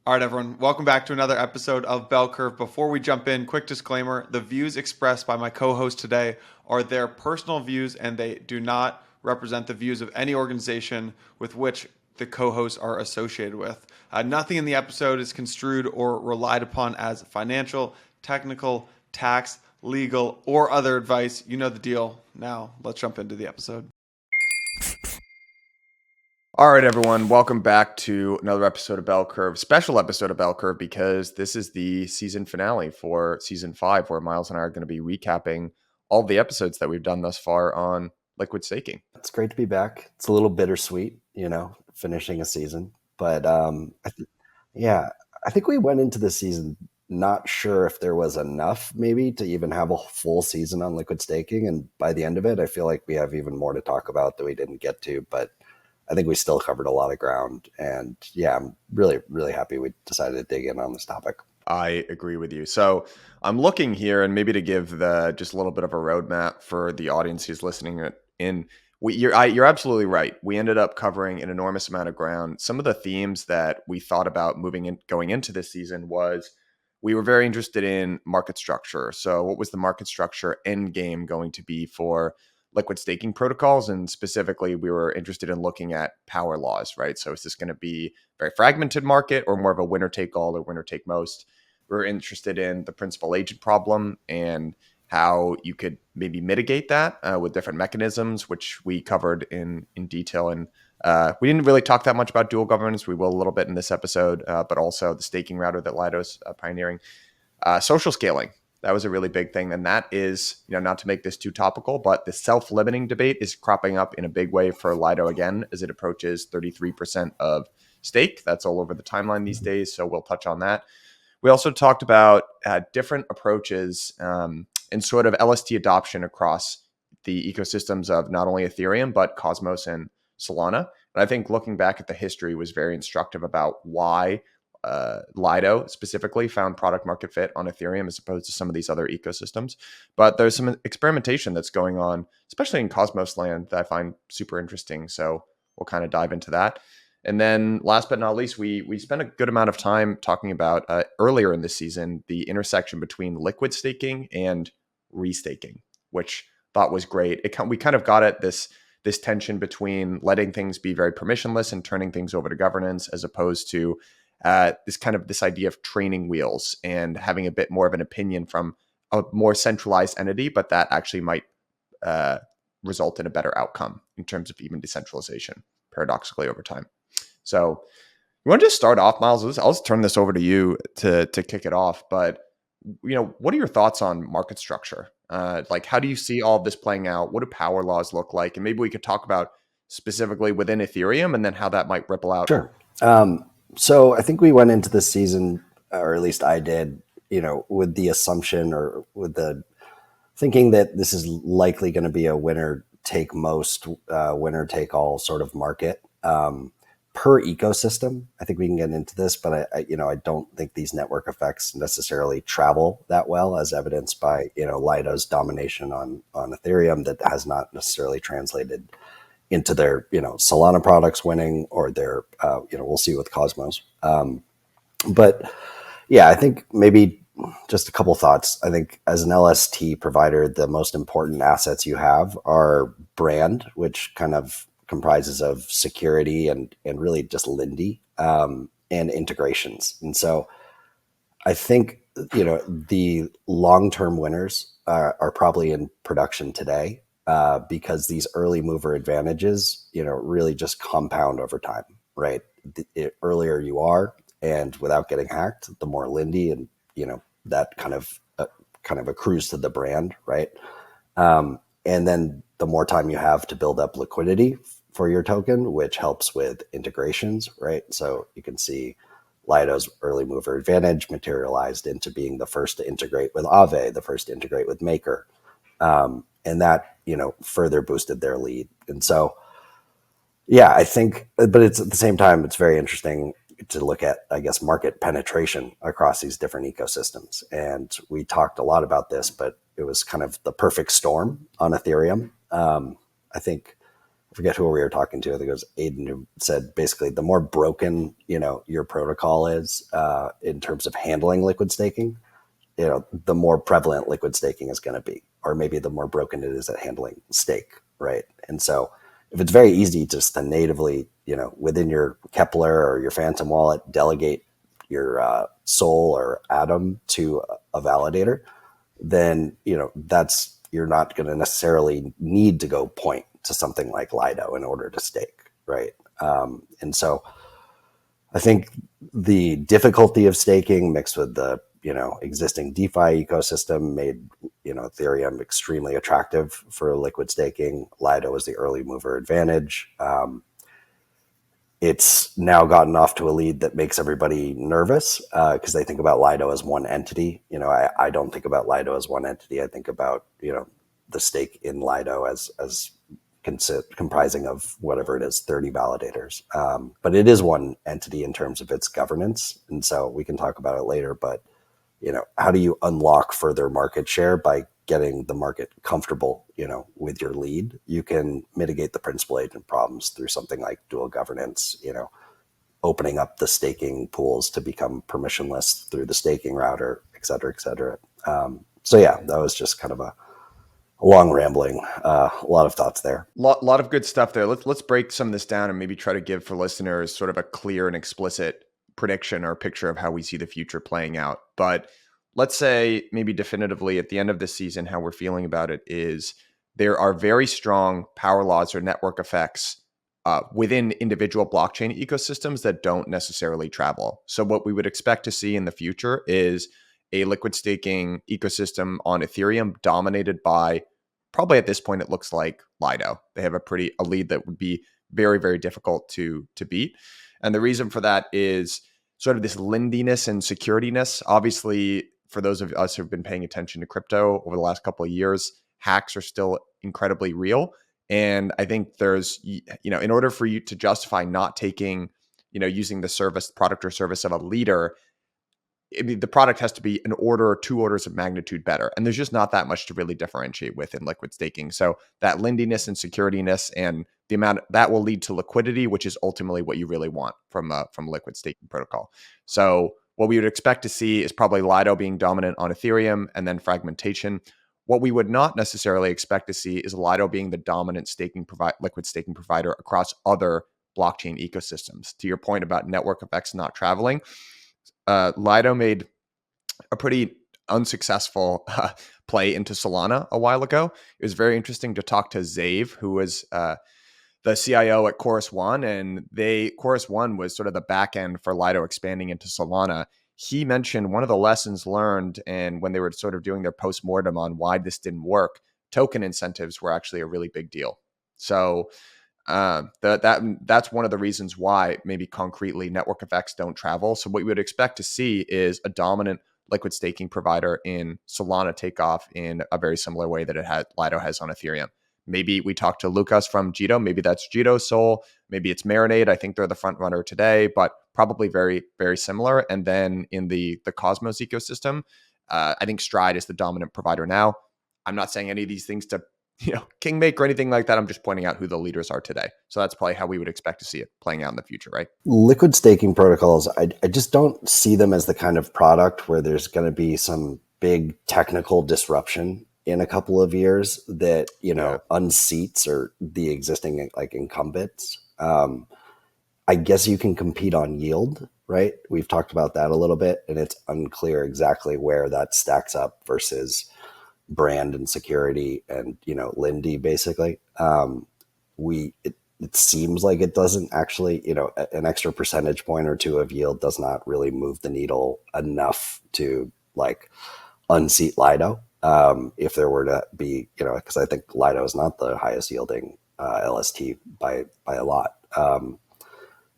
All right, everyone. Welcome back to another episode of Bell Curve. Before we jump in, quick disclaimer. The views expressed by my co-host today are their personal views, and they do not represent the views of any organization with which the co-hosts are associated with. Nothing in the episode is construed or relied upon as financial, technical, tax, legal, or other advice. You know the deal. Now, let's jump into the episode. All right, everyone. Welcome back to another episode of Bell Curve, special episode of Bell Curve, because this is the season finale for season 5, where Myles and I are going to be recapping all the episodes that we've done thus far on liquid staking. It's great to be back. It's a little bittersweet, finishing a season. But I think we went into the season not sure if there was enough maybe to even have a full season on liquid staking. And by the end of it, I feel like we have even more to talk about that we didn't get to. But I think we still covered a lot of ground. And yeah, I'm really, really happy we decided to dig in on this topic. I agree with you. So I'm looking here, and maybe to give just a little bit of a roadmap for the audience who's listening in. You're absolutely right. We ended up covering an enormous amount of ground. Some of the themes that we thought about going into this season was we were very interested in market structure. So what was the market structure end game going to be for liquid staking protocols? And specifically, we were interested in looking at power laws, right? So is this going to be a very fragmented market or more of a winner take all or winner take most? We're interested in the principal agent problem and how you could maybe mitigate that with different mechanisms, which we covered in detail. And we didn't really talk that much about dual governance. We will a little bit in this episode, but also the staking router that Lido's pioneering. Social scaling. That was a really big thing. And that is, not to make this too topical, but the self-limiting debate is cropping up in a big way for Lido again, as it approaches 33% of stake. That's all over the timeline these days. So we'll touch on that. We also talked about different approaches and sort of LST adoption across the ecosystems of not only Ethereum, but Cosmos and Solana. And I think looking back at the history was very instructive about why Lido specifically found product market fit on Ethereum as opposed to some of these other ecosystems. But there's some experimentation that's going on, especially in Cosmos land, that I find super interesting. So we'll kind of dive into that. And then last but not least, we spent a good amount of time talking about earlier in the season, the intersection between liquid staking and restaking, which I thought was great. We kind of got at this tension between letting things be very permissionless and turning things over to governance, as opposed to this idea of training wheels and having a bit more of an opinion from a more centralized entity, but that actually might result in a better outcome in terms of even decentralization, paradoxically, over time. So you want to just start off, Myles? I'll just turn this over to you to kick it off. But what are your thoughts on market structure? How do you see all of this playing out? What do power laws look like? And maybe we could talk about specifically within Ethereum and then how that might ripple out. Sure. So I think we went into this season, or at least I did, with the assumption or with the thinking that this is likely going to be a winner take most, winner take all sort of market. Per ecosystem, I think we can get into this, but I don't think these network effects necessarily travel that well, as evidenced by Lido's domination on Ethereum that has not necessarily translated into their Solana products winning or their we'll see with Cosmos. But yeah, I think maybe just a couple thoughts. I think as an LST provider, the most important assets you have are brand, which kind of comprises of security and really just Lindy and integrations. And so I think, the long-term winners are probably in production today because these early mover advantages, really just compound over time, right? The earlier you are and without getting hacked, the more Lindy and, that kind of accrues to the brand, right? And then the more time you have to build up liquidity for your token, which helps with integrations, right? So you can see Lido's early mover advantage materialized into being the first to integrate with Aave, the first to integrate with Maker. And that, further boosted their lead. And so, yeah, I think, but it's at the same time, it's very interesting to look at, I guess, market penetration across these different ecosystems. And we talked a lot about this, but it was kind of the perfect storm on Ethereum. I think forget who we were talking to. I think it was Eigen who said basically the more broken, your protocol is in terms of handling liquid staking, the more prevalent liquid staking is going to be, or maybe the more broken it is at handling stake, right? And so if it's very easy just to natively, within your Kepler or your Phantom wallet, delegate your Sol or Atom to a validator, then, you're not going to necessarily need to go point to something like Lido in order to stake, right? And so I think the difficulty of staking mixed with the existing DeFi ecosystem made Ethereum extremely attractive for liquid staking. Lido was the early mover advantage. It's now gotten off to a lead that makes everybody nervous because they think about Lido as one entity. I don't think about Lido as one entity. I think about the stake in Lido as comprising of whatever it is, 30 validators. But it is one entity in terms of its governance, and so we can talk about it later. But how do you unlock further market share by getting the market comfortable, with your lead? You can mitigate the principal agent problems through something like dual governance, opening up the staking pools to become permissionless through the staking router, et cetera, et cetera. So yeah, that was just kind of a long rambling, a lot of thoughts there. Lot of good stuff there. Let's break some of this down and maybe try to give for listeners sort of a clear and explicit prediction or picture of how we see the future playing out. But let's say maybe definitively at the end of this season, how we're feeling about it is there are very strong power laws or network effects within individual blockchain ecosystems that don't necessarily travel. So what we would expect to see in the future is a liquid staking ecosystem on Ethereum dominated by, probably at this point, it looks like Lido. They have a lead that would be very, very difficult to beat. And the reason for that is sort of this lindiness and securityness. Obviously, for those of us who've been paying attention to crypto over the last couple of years, hacks are still incredibly real. And I think there's, in order for you to justify not taking, using the product or service of a leader, the product has to be an order or 2 orders of magnitude better. And there's just not that much to really differentiate with in liquid staking. So that lindiness and securityness and the amount that will lead to liquidity, which is ultimately what you really want from a liquid staking protocol. So what we would expect to see is probably Lido being dominant on Ethereum and then fragmentation. What we would not necessarily expect to see is Lido being the dominant liquid staking provider across other blockchain ecosystems. To your point about network effects not traveling, Lido made a pretty unsuccessful play into Solana a while ago. It was very interesting to talk to Zave, who was the CIO at Chorus One, and Chorus One was sort of the back end for Lido expanding into Solana. He mentioned one of the lessons learned, and when they were sort of doing their postmortem on why this didn't work, token incentives were actually a really big deal. So that's one of the reasons why maybe concretely network effects don't travel. So what we would expect to see is a dominant liquid staking provider in Solana take off in a very similar way that Lido has on Ethereum. Maybe we talked to Lucas from Jito. Maybe that's Jito Sol. Maybe it's Marinade. I think they're the front runner today, but probably very, very similar. And then in the Cosmos ecosystem, I think Stride is the dominant provider now. I'm not saying any of these things to king make or anything like that. I'm just pointing out who the leaders are today. So that's probably how we would expect to see it playing out in the future, right? Liquid staking protocols, I just don't see them as the kind of product where there's going to be some big technical disruption in a couple of years that, unseats or the existing like incumbents. I guess you can compete on yield, right? We've talked about that a little bit, and it's unclear exactly where that stacks up versus brand and security and Lindy basically. It seems like it doesn't actually, an extra percentage point or 2 of yield does not really move the needle enough to like unseat Lido. If there were to be, because I think Lido is not the highest yielding LST by a lot.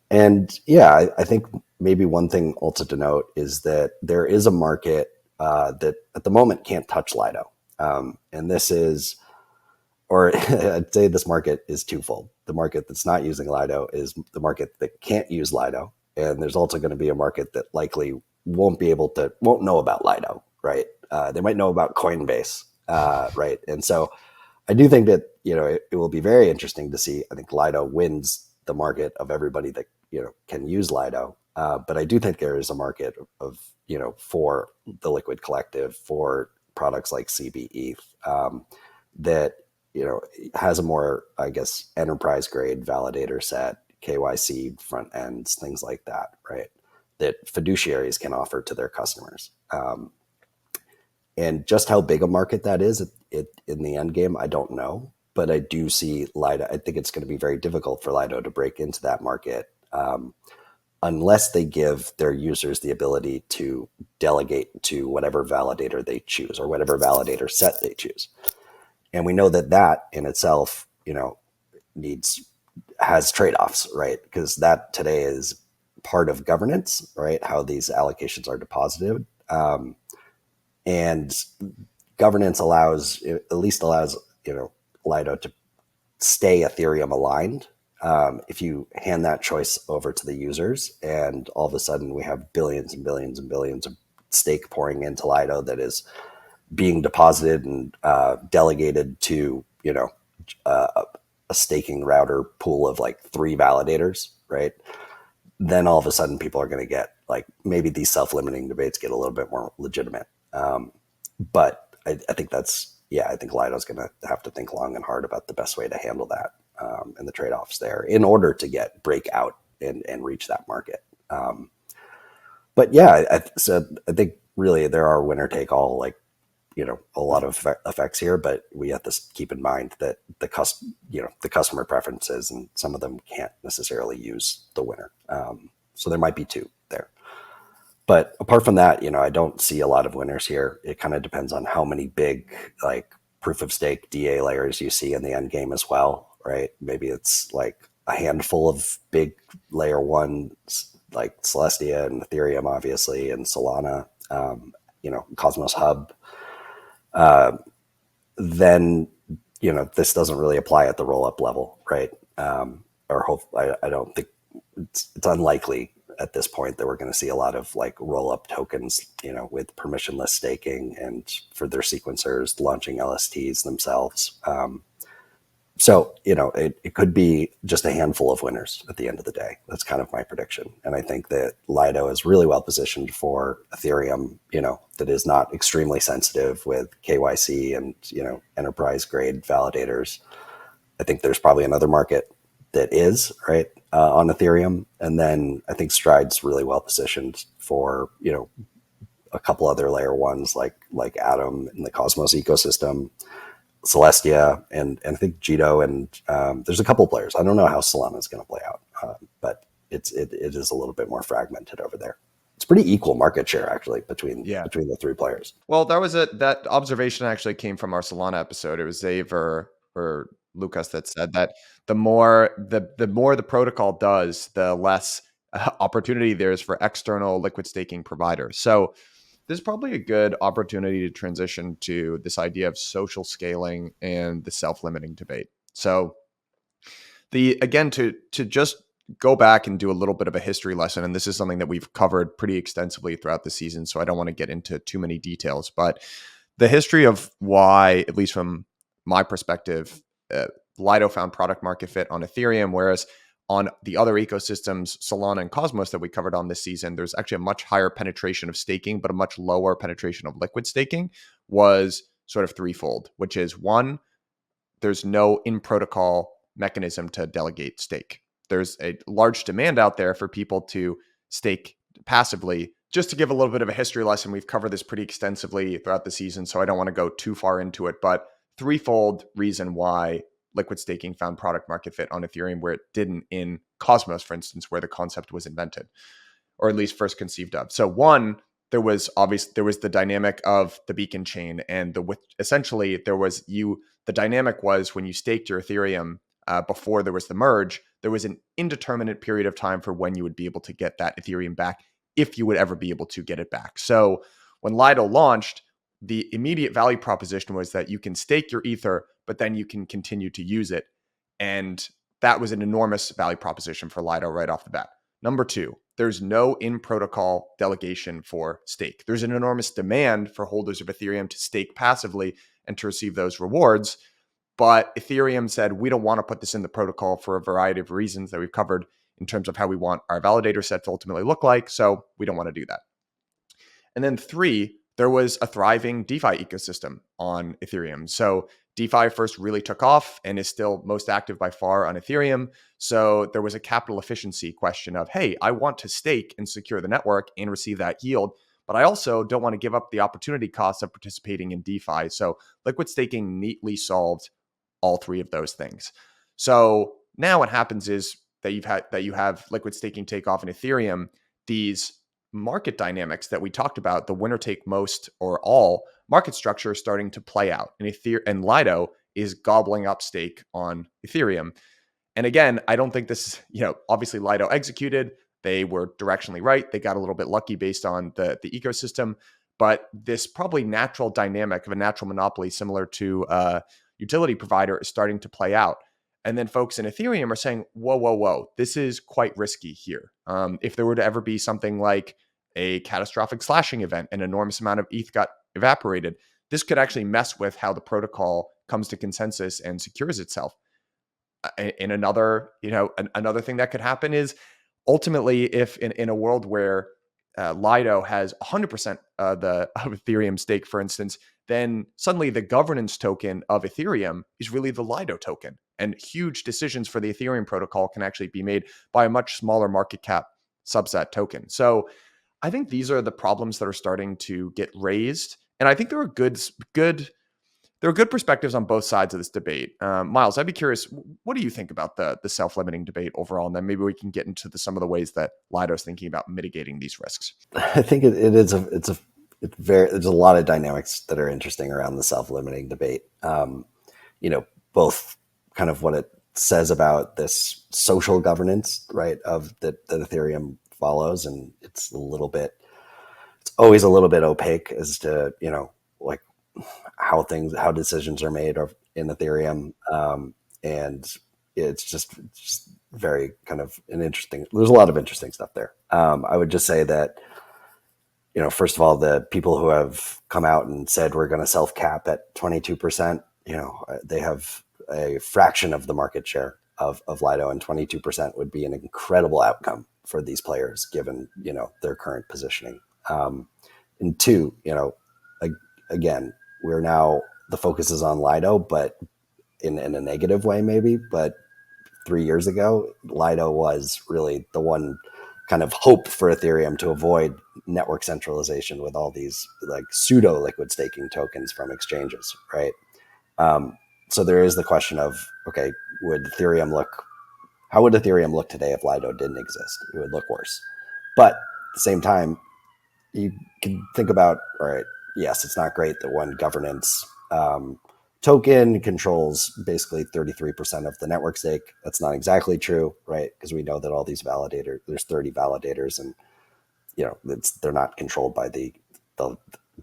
And yeah, I think maybe one thing also to note is that there is a market that at the moment can't touch Lido. And this is, or I'd say this market is twofold. The market that's not using Lido is the market that can't use Lido. And there's also going to be a market that likely won't know about Lido, right? They might know about Coinbase, right? And so I do think that, it will be very interesting to see. I think Lido wins the market of everybody that, can use Lido. But I do think there is a market of, for the Liquid Collective, for products like CBE, that, has a more, I guess, enterprise grade validator set, KYC front ends, things like that, right? That fiduciaries can offer to their customers. And just how big a market that is in the end game, I don't know. But I do see Lido. I think it's going to be very difficult for Lido to break into that market unless they give their users the ability to delegate to whatever validator they choose or whatever validator set they choose. And we know that in itself, has trade-offs, right? Because that today is part of governance, right? How these allocations are deposited. And governance at least allows, Lido to stay Ethereum aligned. If you hand that choice over to the users, and all of a sudden we have billions and billions and billions of stake pouring into Lido that is being deposited and delegated to, a staking router pool of like 3 validators, right? Then all of a sudden people are going to get like, maybe these self-limiting debates get a little bit more legitimate. But I think I think Lido's going to have to think long and hard about the best way to handle that and the trade-offs there in order to break out and reach that market. But yeah, I think really there are winner take all, like, a lot of effects here, but we have to keep in mind that the customer preferences, and some of them can't necessarily use the winner. So there might be 2 there. But apart from that, I don't see a lot of winners here. It kind of depends on how many big, like, proof of stake DA layers you see in the end game as well, right? Maybe it's like a handful of big layer ones like Celestia and Ethereum, obviously, and Solana, Cosmos Hub. Then, this doesn't really apply at the roll-up level, right? I don't think it's unlikely at this point that we're going to see a lot of like roll-up tokens, with permissionless staking and for their sequencers launching LSTs themselves. So, it could be just a handful of winners at the end of the day. That's kind of my prediction. And I think that Lido is really well positioned for Ethereum, that is not extremely sensitive with KYC and, enterprise grade validators. I think there's probably another market that is, right, on Ethereum. And then I think Stride's really well positioned for, a couple other layer ones like Atom in the Cosmos ecosystem, Celestia, and I think Jito, and there's a couple players. I don't know how Solana is going to play out, but it is a little bit more fragmented over there. It's pretty equal market share actually between the 3 players. Well, that observation actually came from our Solana episode. It was Dave or Lucas that said that the more the protocol does, the less opportunity there is for external liquid staking providers. So this is probably a good opportunity to transition to this idea of social scaling and the self-limiting debate. So to just go back and do a little bit of a history lesson, and this is something that we've covered pretty extensively throughout the season, so I don't want to get into too many details, but the history of why, at least from my perspective, Lido found product market fit on Ethereum, whereas on the other ecosystems, Solana and Cosmos that we covered on this season, there's actually a much higher penetration of staking, but a much lower penetration of liquid staking, was sort of threefold, which is 1, there's no in-protocol mechanism to delegate stake. There's a large demand out there for people to stake passively. Just to give a little bit of a history lesson, we've covered this pretty extensively throughout the season, so I don't want to go too far into it, but threefold reason why liquid staking found product market fit on Ethereum where it didn't in Cosmos, for instance, where the concept was invented, or at least first conceived of. So 1, there was the dynamic of the beacon chain, and the dynamic was when you staked your Ethereum before there was the merge, there was an indeterminate period of time for when you would be able to get that Ethereum back, if you would ever be able to get it back. So when Lido launched, the immediate value proposition was that you can stake your Ether, but then you can continue to use it. And that was an enormous value proposition for Lido right off the bat. Number 2, there's no in-protocol delegation for stake. There's an enormous demand for holders of Ethereum to stake passively and to receive those rewards. But Ethereum said, we don't want to put this in the protocol for a variety of reasons that we've covered in terms of how we want our validator set to ultimately look like. So we don't want to do that. And then 3, there was a thriving DeFi ecosystem on Ethereum. So DeFi first really took off and is still most active by far on Ethereum. So there was a capital efficiency question of, hey, I want to stake and secure the network and receive that yield, but I also don't want to give up the opportunity cost of participating in DeFi. So liquid staking neatly solved all 3 of those things. So now what happens is that you have liquid staking take off in Ethereum. These market dynamics that we talked about, the winner take most or all market structure, is starting to play out. And Lido is gobbling up stake on Ethereum. And again, I don't think this, obviously Lido executed. They were directionally right. They got a little bit lucky based on the ecosystem. But this probably natural dynamic of a natural monopoly similar to a utility provider is starting to play out. And then folks in Ethereum are saying, whoa, this is quite risky here. If there were to ever be something like a catastrophic slashing event, an enormous amount of ETH got evaporated, this could actually mess with how the protocol comes to consensus and secures itself. And another thing that could happen is ultimately, if in a world where Lido has 100% of Ethereum stake, for instance, then suddenly the governance token of Ethereum is really the Lido token. And huge decisions for the Ethereum protocol can actually be made by a much smaller market cap subset token. So I think these are the problems that are starting to get raised. And I think there are good perspectives on both sides of this debate. Myles, I'd be curious, what do you think about the self-limiting debate overall? And then maybe we can get into some of the ways that Lido is thinking about mitigating these risks. I think there's a lot of dynamics that are interesting around the self-limiting debate. Both kind of what it says about this social governance, right, of that Ethereum follows, and it's always a little bit opaque as to like how decisions are made in Ethereum, and it's just very kind of there's a lot of interesting stuff there. I would just say that first of all, the people who have come out and said we're going to self cap at 22%, they have a fraction of the market share of Lido, and 22% would be an incredible outcome for these players given their current positioning. And 2, again, we're now, the focus is on Lido, but in a negative way maybe. But 3 years ago, Lido was really the one kind of hope for Ethereum to avoid network centralization with all these like pseudo liquid staking tokens from exchanges, right? So there is the question of, okay, how would Ethereum look today if Lido didn't exist? It would look worse. But at the same time, you can think about, all right, yes, it's not great that one governance token controls basically 33% of the network stake. That's not exactly true, right? Because we know that all these there's 30 validators, and they're not controlled by the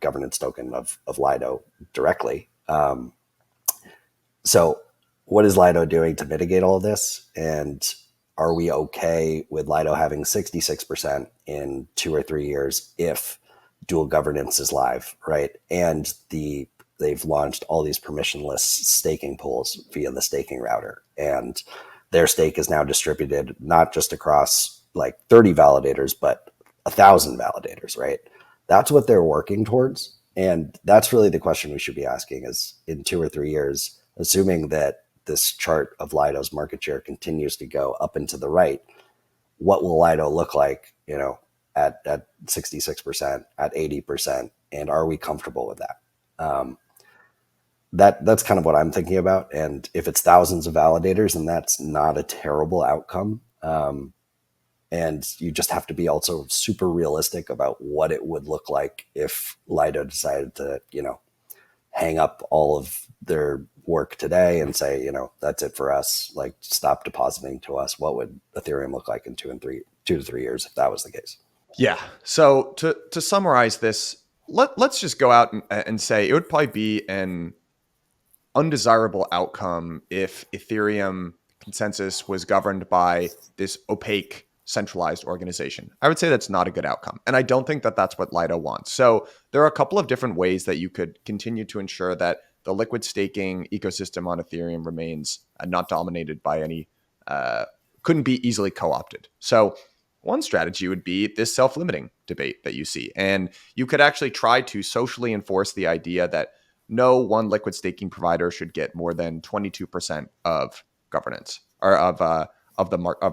governance token of Lido directly. So what is Lido doing to mitigate all of this? And are we okay with Lido having 66% in 2 or 3 years if dual governance is live, right? And they've launched all these permissionless staking pools via the staking router, and their stake is now distributed not just across like 30 validators, but 1,000 validators, right? That's what they're working towards. And that's really the question we should be asking is, in 2 or 3 years, assuming that this chart of Lido's market share continues to go up and to the right, what will Lido look like, at 66%, at 80%, and are we comfortable with that? That's kind of what I'm thinking about. And if it's thousands of validators, then that's not a terrible outcome. And you just have to be also super realistic about what it would look like if Lido decided to, hang up all of their work today and say, that's it for us, like stop depositing to us. What would Ethereum look like in 2 to 3 years if that was the case? Yeah. So to summarize this, let's just go out and say it would probably be an undesirable outcome if Ethereum consensus was governed by this opaque centralized organization. I would say that's not a good outcome. And I don't think that that's what Lido wants. So there are a couple of different ways that you could continue to ensure that the liquid staking ecosystem on Ethereum remains not dominated by any, couldn't be easily co-opted. So one strategy would be this self-limiting debate that you see. And you could actually try to socially enforce the idea that no one liquid staking provider should get more than 22% of governance or of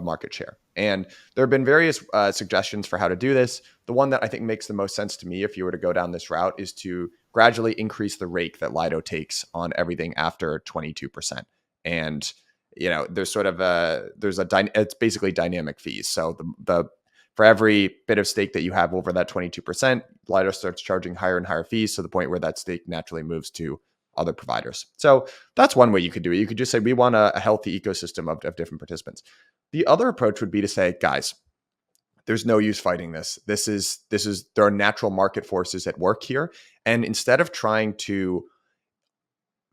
market share. And there have been various suggestions for how to do this. The one that I think makes the most sense to me, if you were to go down this route, is to gradually increase the rate that Lido takes on everything after 22%. And there's sort of it's basically dynamic fees. So the for every bit of stake that you have over that 22%, Lido starts charging higher and higher fees to the point where that stake naturally moves to other providers. So that's one way you could do it. You could just say, we want a healthy ecosystem of different participants. The other approach would be to say, guys, there's no use fighting this. There are natural market forces at work here. And instead of trying to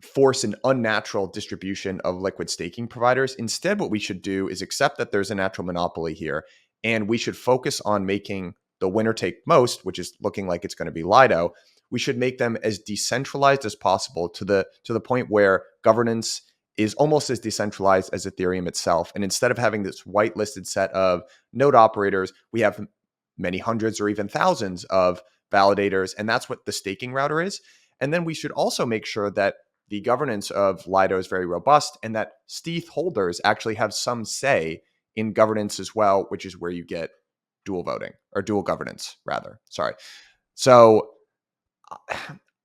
force an unnatural distribution of liquid staking providers, instead what we should do is accept that there's a natural monopoly here, and we should focus on making the winner take most, which is looking like it's going to be Lido. We should make them as decentralized as possible to the point where governance is almost as decentralized as Ethereum itself. And instead of having this whitelisted set of node operators, we have many hundreds or even thousands of validators, and that's what the staking router is. And then we should also make sure that the governance of Lido is very robust and that stETH holders actually have some say in governance as well, which is where you get dual voting or dual governance rather. Sorry. So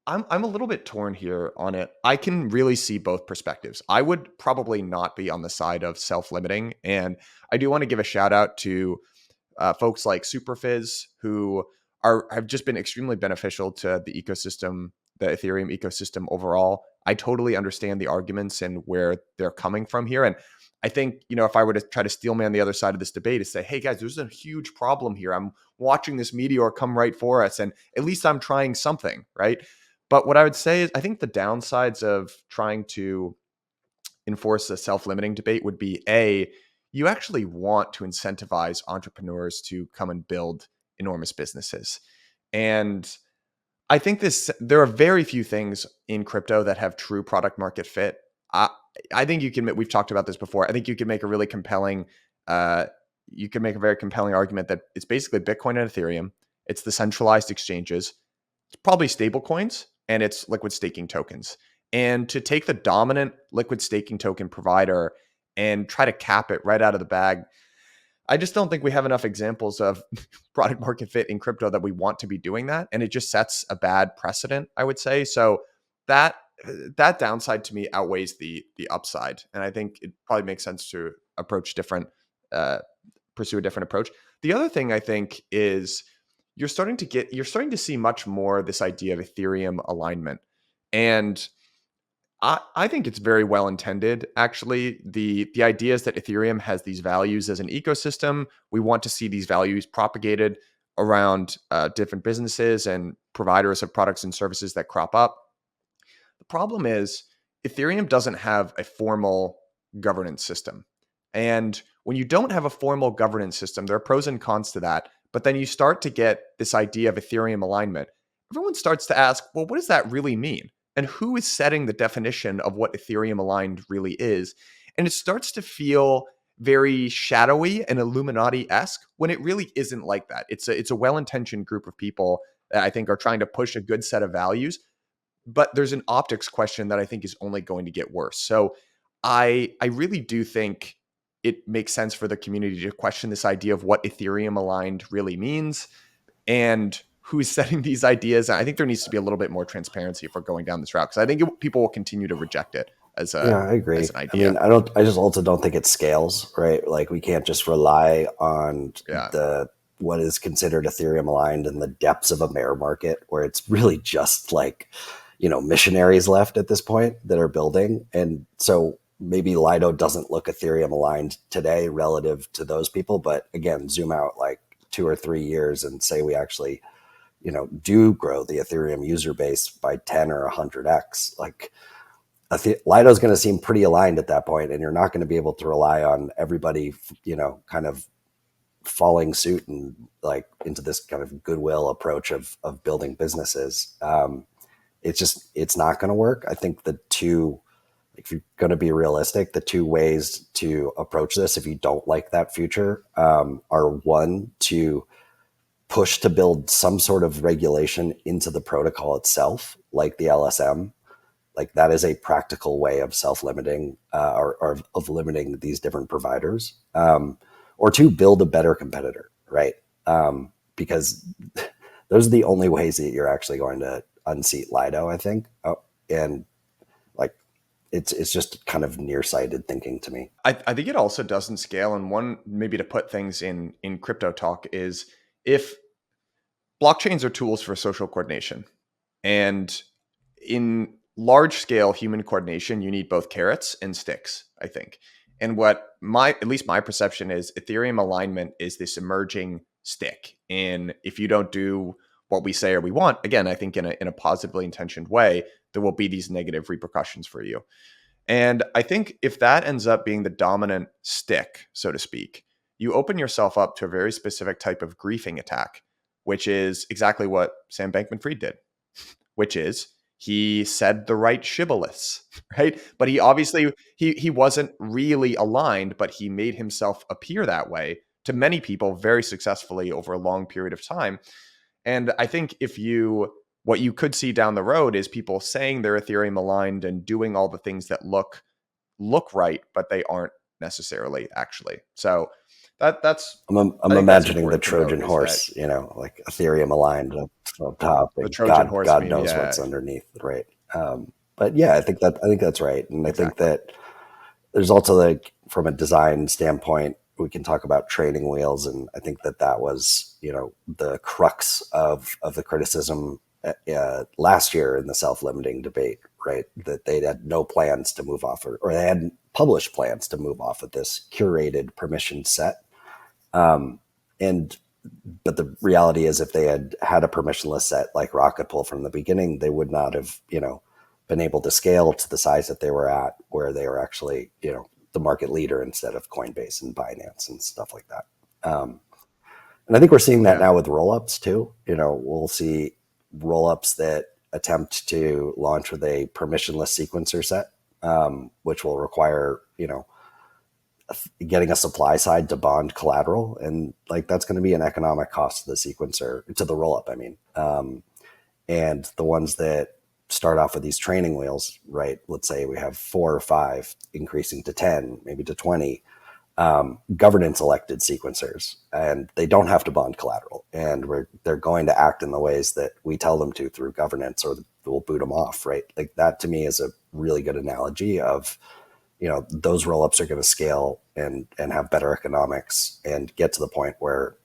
I'm a little bit torn here on it. I can really see both perspectives. I would probably not be on the side of self-limiting. And I do want to give a shout out to folks like Superfizz, who have just been extremely beneficial to the ecosystem, the Ethereum ecosystem overall. I totally understand the arguments and where they're coming from here. And I think, if I were to try to steelman the other side of this debate, is say, hey guys, there's a huge problem here. I'm watching this meteor come right for us, and at least I'm trying something, right? But what I would say is, I think the downsides of trying to enforce a self-limiting debate would be, you actually want to incentivize entrepreneurs to come and build enormous businesses. And I think there are very few things in crypto that have true product market fit. I think we've talked about this before. I think you can make a really compelling, you can make a very compelling argument that it's basically Bitcoin and Ethereum. It's the centralized exchanges. It's probably stable coins, and it's liquid staking tokens. And to take the dominant liquid staking token provider and try to cap it right out of the bag, I just don't think we have enough examples of product market fit in crypto that we want to be doing that. And it just sets a bad precedent, I would say. So that downside to me outweighs the upside. And I think it probably makes sense to pursue a different approach. The other thing I think is you're starting to see much more this idea of Ethereum alignment. And I think it's very well intended. Actually, the idea is that Ethereum has these values as an ecosystem. We want to see these values propagated around different businesses and providers of products and services that crop up. The problem is Ethereum doesn't have a formal governance system. And when you don't have a formal governance system, there are pros and cons to that. But then you start to get this idea of Ethereum alignment. Everyone starts to ask, well, what does that really mean? And who is setting the definition of what Ethereum aligned really is? And it starts to feel very shadowy and Illuminati-esque when it really isn't like that. It's a well-intentioned group of people that I think are trying to push a good set of values, but there's an optics question that I think is only going to get worse. So I really do think it makes sense for the community to question this idea of what Ethereum aligned really means and who's setting these ideas. I think there needs to be a little bit more transparency if we're going down this route, because I think people will continue to reject it as I agree. as an idea. I mean, I just also don't think it scales, right? Like we can't just rely on what is considered Ethereum aligned in the depths of a bear market where it's really just like, missionaries left at this point that are building. And so maybe Lido doesn't look Ethereum aligned today relative to those people. But again, zoom out like 2 or 3 years and say we actually do grow the Ethereum user base by 10 or 100x, like Lido is going to seem pretty aligned at that point, and you're not going to be able to rely on everybody, kind of following suit and like into this kind of goodwill approach of building businesses. it's not going to work. I think if you're going to be realistic, the two ways to approach this, if you don't like that future, are one, to push to build some sort of regulation into the protocol itself, like the LSM. Like that is a practical way of self-limiting or of limiting these different providers. Or two, build a better competitor, right? Because those are the only ways that you're actually going to unseat Lido, I think. And like, it's just kind of nearsighted thinking to me. I think it also doesn't scale. And one, maybe to put things in crypto talk, is if blockchains are tools for social coordination, and in large scale human coordination, you need both carrots and sticks, I think. And what at least my perception is, Ethereum alignment is this emerging stick. And if you don't do what we say or we want, again, I think in a positively intentioned way, there will be these negative repercussions for you. And I think if that ends up being the dominant stick, so to speak, you open yourself up to a very specific type of griefing attack, which is exactly what Sam Bankman-Fried did, which is he said the right shibboleths, right? But he obviously, he wasn't really aligned, but he made himself appear that way to many people very successfully over a long period of time. And I think what you could see down the road is people saying they're Ethereum aligned and doing all the things that look right, but they aren't necessarily actually. So that's I'm imagining the Trojan horse, like Ethereum aligned up top, and God knows what's underneath, right? But yeah, I think that's right, and I think that there's also, like, from a design standpoint, we can talk about training wheels, and I think that was the crux of the criticism last year in the self-limiting debate, right? That they had no plans to move off, or they hadn't published plans to move off of this curated permission set. But the reality is, if they had a permissionless set like Rocket Pool from the beginning, they would not have, been able to scale to the size that they were at, where they were actually, the market leader instead of Coinbase and Binance and stuff like that. And I think we're seeing that now with rollups too. We'll see rollups that attempt to launch with a permissionless sequencer set, which will require, getting a supply side to bond collateral. And like, that's going to be an economic cost to the sequencer, to the rollup, I mean. And the ones that start off with these training wheels, right? Let's say we have 4 or 5 increasing to 10, maybe to 20, governance elected sequencers, and they don't have to bond collateral, and they're going to act in the ways that we tell them to through governance, or we'll boot them off, right? Like, that to me is a really good analogy of, those rollups are going to scale and have better economics and get to the point where,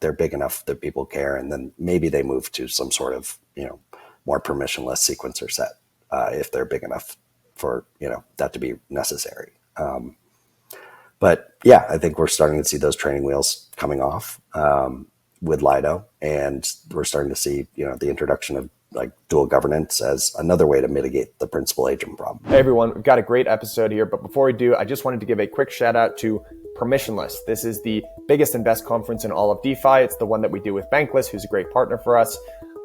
they're big enough that people care. And then maybe they move to some sort of, more permissionless sequencer set, if they're big enough for, that to be necessary. But yeah, I think we're starting to see those training wheels coming off with Lido, and we're starting to see, the introduction of like dual governance as another way to mitigate the principal agent problem. Hey everyone, we've got a great episode here, but before we do, I just wanted to give a quick shout out to Permissionless. This is the biggest and best conference in all of DeFi. It's the one that we do with Bankless, who's a great partner for us.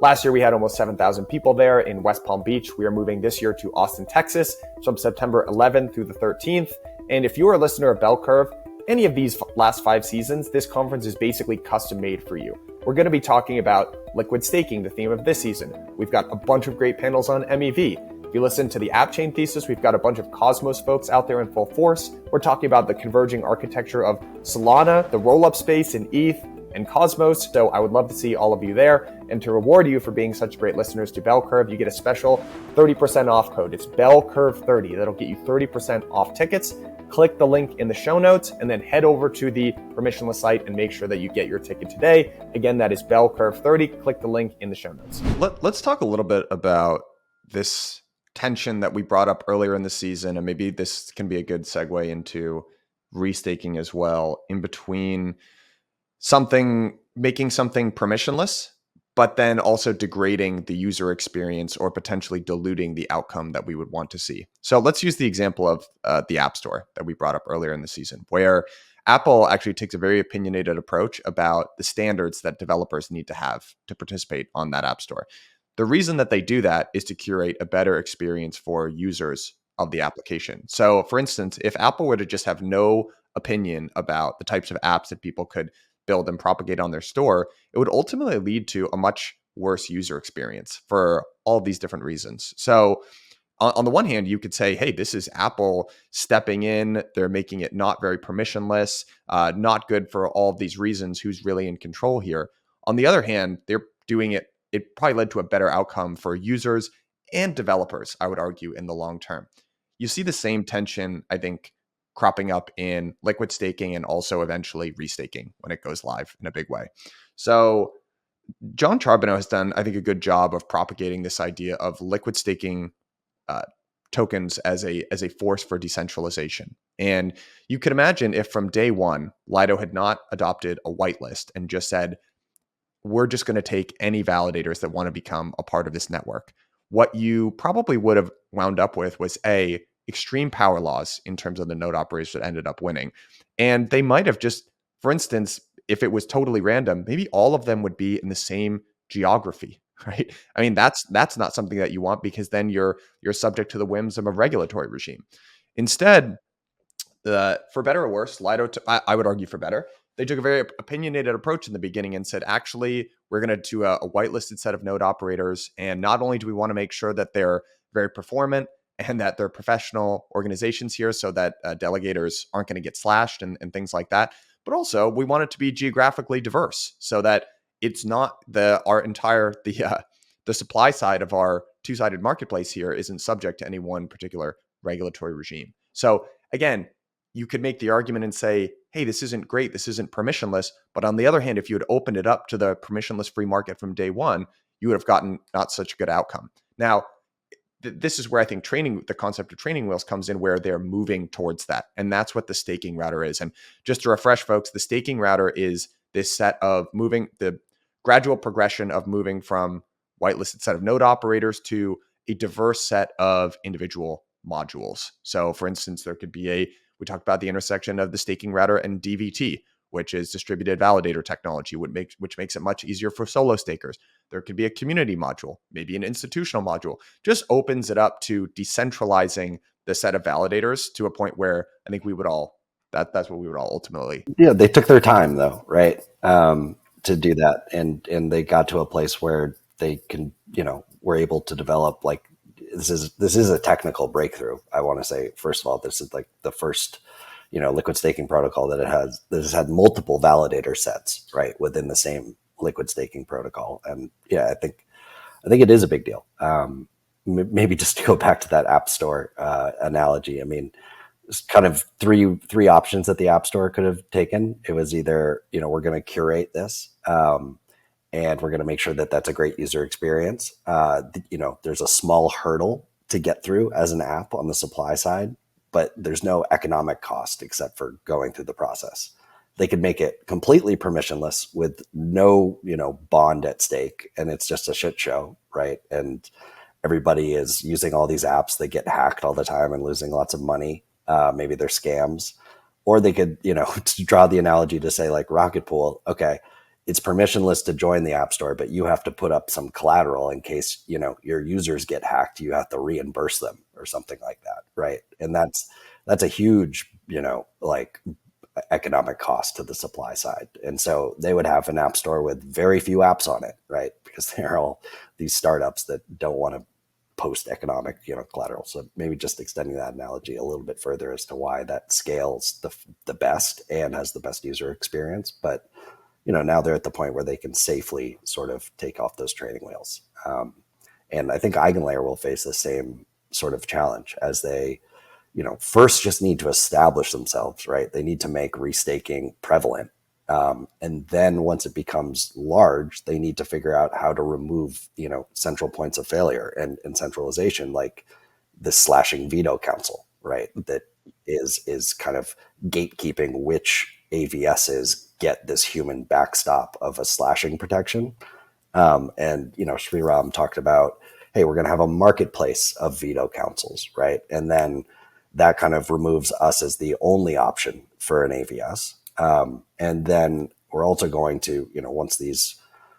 Last year, we had almost 7,000 people there in West Palm Beach. We are moving this year to Austin, Texas, from September 11th through the 13th. And if you are a listener of Bell Curve, any of these last 5 seasons, this conference is basically custom made for you. We're going to be talking about liquid staking, the theme of this season. We've got a bunch of great panels on MEV. If you listen to the app chain thesis, we've got a bunch of Cosmos folks out there in full force. We're talking about the converging architecture of Solana, the rollup space in ETH, and Cosmos. So I would love to see all of you there. And to reward you for being such great listeners to Bell Curve, you get a special 30% off code. It's BellCurve30. That'll get you 30% off tickets. Click the link in the show notes and then head over to the Permissionless site and make sure that you get your ticket today. Again, that is BellCurve30. Click the link in the show notes. Let's talk a little bit about this tension that we brought up earlier in the season, and maybe this can be a good segue into restaking as well, in between making something permissionless, but then also degrading the user experience or potentially diluting the outcome that we would want to see. So let's use the example of the App Store that we brought up earlier in the season, where Apple actually takes a very opinionated approach about the standards that developers need to have to participate on that App Store. The reason that they do that is to curate a better experience for users of the application. So for instance, if Apple were to just have no opinion about the types of apps that people could build and propagate on their store, it would ultimately lead to a much worse user experience for all these different reasons. So on the one hand, you could say, hey, this is Apple stepping in. They're making it not very permissionless, not good for all of these reasons. Who's really in control here? On the other hand, they're doing it. It probably led to a better outcome for users and developers, I would argue, in the long term. You see the same tension, I think, cropping up in liquid staking and also eventually restaking when it goes live in a big way. So John Charbonneau has done, I think, a good job of propagating this idea of liquid staking tokens as a force for decentralization. And you could imagine if from day one, Lido had not adopted a whitelist and just said, we're just going to take any validators that want to become a part of this network. What you probably would have wound up with was extreme power laws in terms of the node operators that ended up winning. And they might have just, for instance, if it was totally random, maybe all of them would be in the same geography, right? I mean, that's not something that you want, because then you're subject to the whims of a regulatory regime. Instead, for better or worse, Lido, I would argue for better, they took a very opinionated approach in the beginning and said, actually, we're going to do a whitelisted set of node operators. And not only do we want to make sure that they're very performant and that they're professional organizations here so that delegators aren't going to get slashed and things like that, but also we want it to be geographically diverse so that it's not the supply side of our two-sided marketplace here isn't subject to any one particular regulatory regime. So again, you could make the argument and say, hey, this isn't great, this isn't permissionless. But on the other hand, if you had opened it up to the permissionless free market from day one, you would have gotten not such a good outcome. Now, this is where I think the concept of training wheels comes in, where they're moving towards that. And that's what the staking router is. And just to refresh folks, the staking router is this set of the gradual progression of moving from whitelisted set of node operators to a diverse set of individual modules. So for instance, there could be we talked about the intersection of the staking router and DVT, which is distributed validator technology, which makes it much easier for solo stakers. There could be a community module, maybe an institutional module. Just opens it up to decentralizing the set of validators to a point where I think that's what we would all ultimately. Yeah, they took their time though, right? To do that. And they got to a place where they can, were able to develop like, this is a technical breakthrough. I want to say, first of all, this is like the first, liquid staking protocol that has had multiple validator sets, right, within the same liquid staking protocol. And yeah, I think it is a big deal. Maybe just to go back to that App Store analogy. I mean, it's kind of three options that the App Store could have taken. It was either, we're going to curate this, and we're going to make sure that that's a great user experience. There's a small hurdle to get through as an app on the supply side, but there's no economic cost except for going through the process. They could make it completely permissionless with no, bond at stake, and it's just a shit show, right? And everybody is using all these apps. They get hacked all the time and losing lots of money. Maybe they're scams. Or they could, to draw the analogy to say like Rocket Pool, okay, it's permissionless to join the App Store, but you have to put up some collateral in case, your users get hacked. You have to reimburse them or something like that, right? And that's a huge, economic cost to the supply side. And so they would have an App Store with very few apps on it, right? Because they're all these startups that don't want to post economic, collateral. So maybe just extending that analogy a little bit further as to why that scales the best and has the best user experience. But now they're at the point where they can safely sort of take off those training wheels. And I think Eigenlayer will face the same sort of challenge as they, first just need to establish themselves, right? They need to make restaking prevalent. And then once it becomes large, they need to figure out how to remove, central points of failure and centralization, like the slashing veto council, right? That is kind of gatekeeping which AVSs get this human backstop of a slashing protection. And Sriram talked about, hey, we're going to have a marketplace of veto councils, right? And then that kind of removes us as the only option for an AVS. And then we're also going to, once these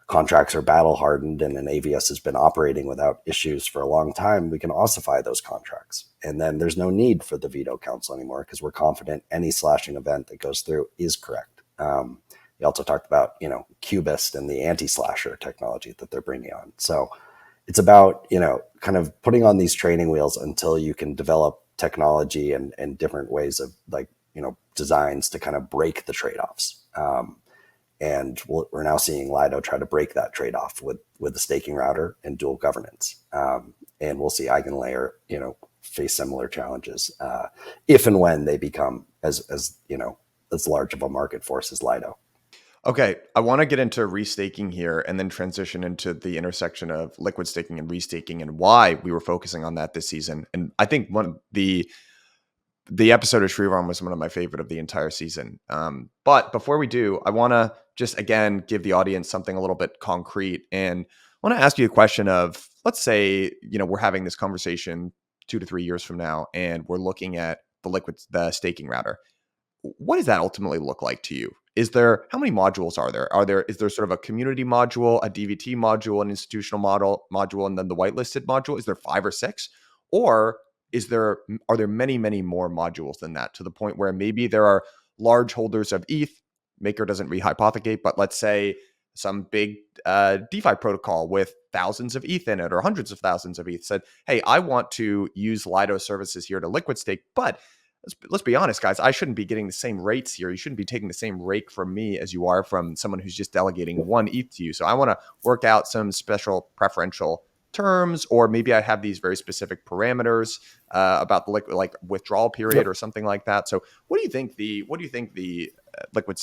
contracts are battle hardened and an AVS has been operating without issues for a long time, we can ossify those contracts. And then there's no need for the veto council anymore because we're confident any slashing event that goes through is correct. We also talked about, Cubist and the anti-slasher technology that they're bringing on. So it's about, kind of putting on these training wheels until you can develop technology and different ways of designs to kind of break the trade-offs. And we're now seeing Lido try to break that trade-off with the staking router and dual governance. And we'll see Eigen layer, face similar challenges if and when they become as large of a market force as Lido. Okay, I want to get into restaking here and then transition into the intersection of liquid staking and restaking and why we were focusing on that this season. And I think the episode of Shrievarm was one of my favorite of the entire season. But before we do, I want to just, again, give the audience something a little bit concrete. And I want to ask you a question of, let's say, we're having this conversation 2 to 3 years from now, and we're looking at the staking router. What does that ultimately look like to you? How many modules are there? Is there sort of a community module, a DVT module, an institutional module, and then the whitelisted module? Is there 5 or 6? Or are there many, many more modules than that, to the point where maybe there are large holders of ETH? Maker doesn't rehypothecate, but let's say some big DeFi protocol with thousands of ETH in it or hundreds of thousands of ETH said, hey, I want to use Lido services here to liquid stake, but let's be honest, guys, I shouldn't be getting the same rates here. You shouldn't be taking the same rake from me as you are from someone who's just delegating 1 ETH to you. So I want to work out some special preferential terms, or maybe I have these very specific parameters about the like withdrawal period or something like that. So what do you think the liquid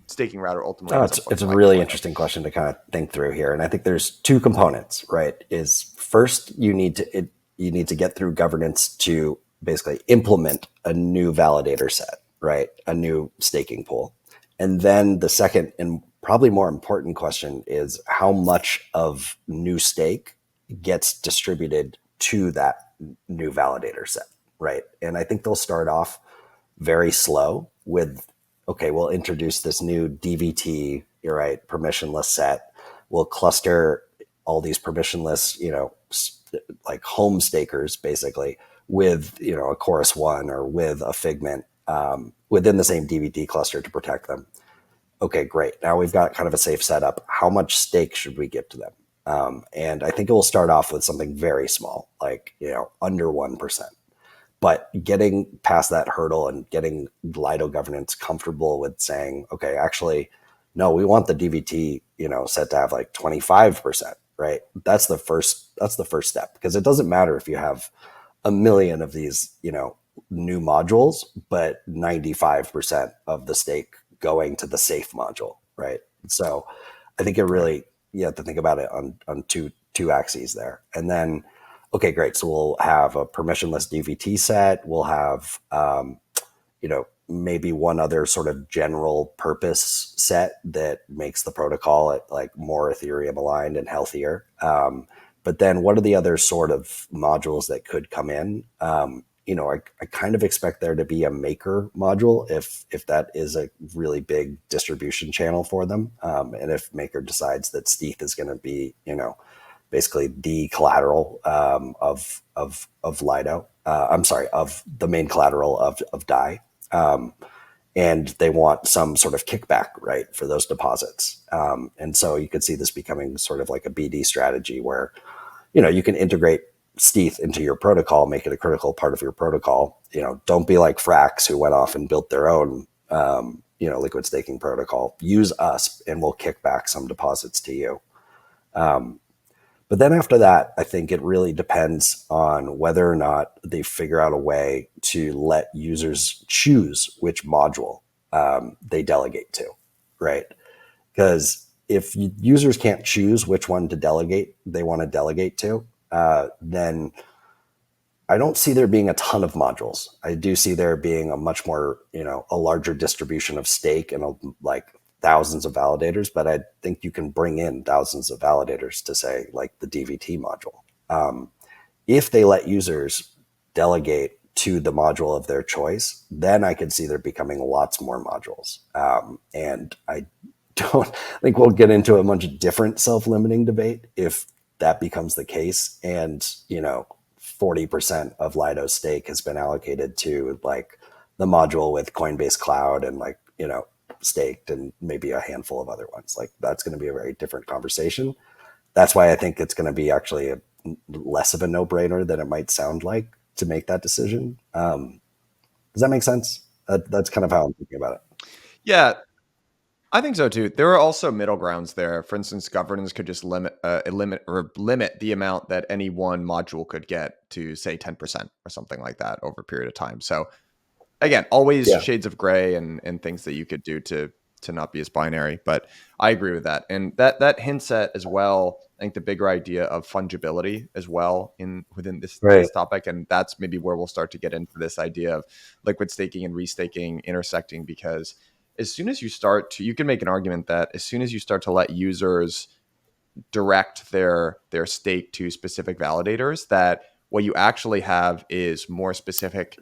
staking router ultimately it's a really interesting question to kind of think through here. And I think there's 2 components, right? Is first, you need to get through governance to basically implement a new validator set, right? A new staking pool. And then the second and probably more important question is how much of new stake gets distributed to that new validator set, right? And I think they'll start off very slow with, okay, we'll introduce this new DVT, you're right, permissionless set. We'll cluster all these permissionless, like home stakers basically with, a Chorus One or with a Figment within the same DVT cluster to protect them. Okay, great. Now we've got kind of a safe setup. How much stake should we give to them? And I think it will start off with something very small, like, under 1%. But getting past that hurdle and getting Lido governance comfortable with saying, okay, actually, no, we want the DVT, set to have like 25%, right? That's the first step, because it doesn't matter if you have a million of these, new modules, but 95% of the stake going to the safe module, right? So I think you have to think about it on two axes there. And then, okay, great. So we'll have a permissionless DVT set. We'll have, maybe one other sort of general purpose set that makes the protocol like more Ethereum aligned and healthier. But then what are the other sort of modules that could come in? I kind of expect there to be a maker module if that is a really big distribution channel for them. And if maker decides that stETH is going to be, basically the collateral of Lido, of the main collateral of DAI. And they want some sort of kickback, right, for those deposits. And so you could see this becoming sort of like a BD strategy where, you can integrate stETH into your protocol, make it a critical part of your protocol. Don't be like Frax, who went off and built their own, liquid staking protocol. Use us and we'll kick back some deposits to you. But then after that, I think it really depends on whether or not they figure out a way to let users choose which module they delegate to, right? Because if users can't choose which one they want to delegate to, then I don't see there being a ton of modules. I do see there being a much more, a larger distribution of stake and like thousands of validators, but I think you can bring in thousands of validators to say like the DVT module. If they let users delegate to the module of their choice, then I could see there becoming lots more modules. And I don't think we'll get into a much different self-limiting debate if that becomes the case. And, 40% of Lido's stake has been allocated to like the module with Coinbase Cloud and like, staked, and maybe a handful of other ones. Like that's going to be a very different conversation. That's why I think it's going to be actually less of a no-brainer than it might sound like to make that decision. Does that make sense? That's kind of how I'm thinking about it. Yeah, I think so too. There are also middle grounds there. For instance, governance could just limit the amount that any one module could get to, say, 10% or something like that over a period of time. So again, always shades of gray and things that you could do to not be as binary. But I agree with that. And that hints at as well, I think, the bigger idea of fungibility as well within this topic. And that's maybe where we'll start to get into this idea of liquid staking and restaking intersecting, because as soon as you can make an argument that as soon as you start to let users direct their stake to specific validators, that what you actually have is more specific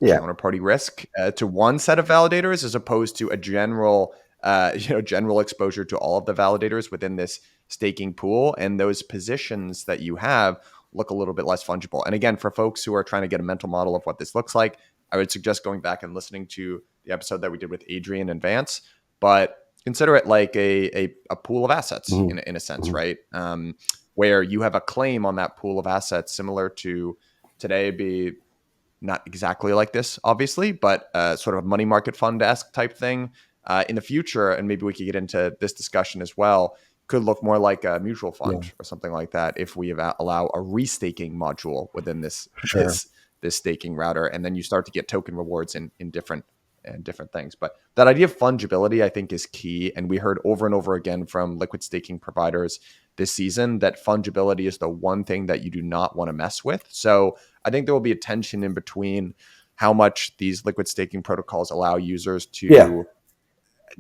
counterparty risk to one set of validators, as opposed to a general exposure to all of the validators within this staking pool. And those positions that you have look a little bit less fungible. And again, for folks who are trying to get a mental model of what this looks like, I would suggest going back and listening to the episode that we did with Adrian and Vance, but consider it like a pool of assets in a sense, right? Where you have a claim on that pool of assets, similar to today, be not exactly like this, obviously, but sort of a money market fund-esque type thing in the future. And maybe we could get into this discussion as well. Could look more like a mutual fund or something like that if we allow a restaking module within this staking router, and then you start to get token rewards in different things. But that idea of fungibility, I think, is key. And we heard over and over again from liquid staking providers this season that fungibility is the one thing that you do not want to mess with. So I think there will be a tension in between how much these liquid staking protocols allow users to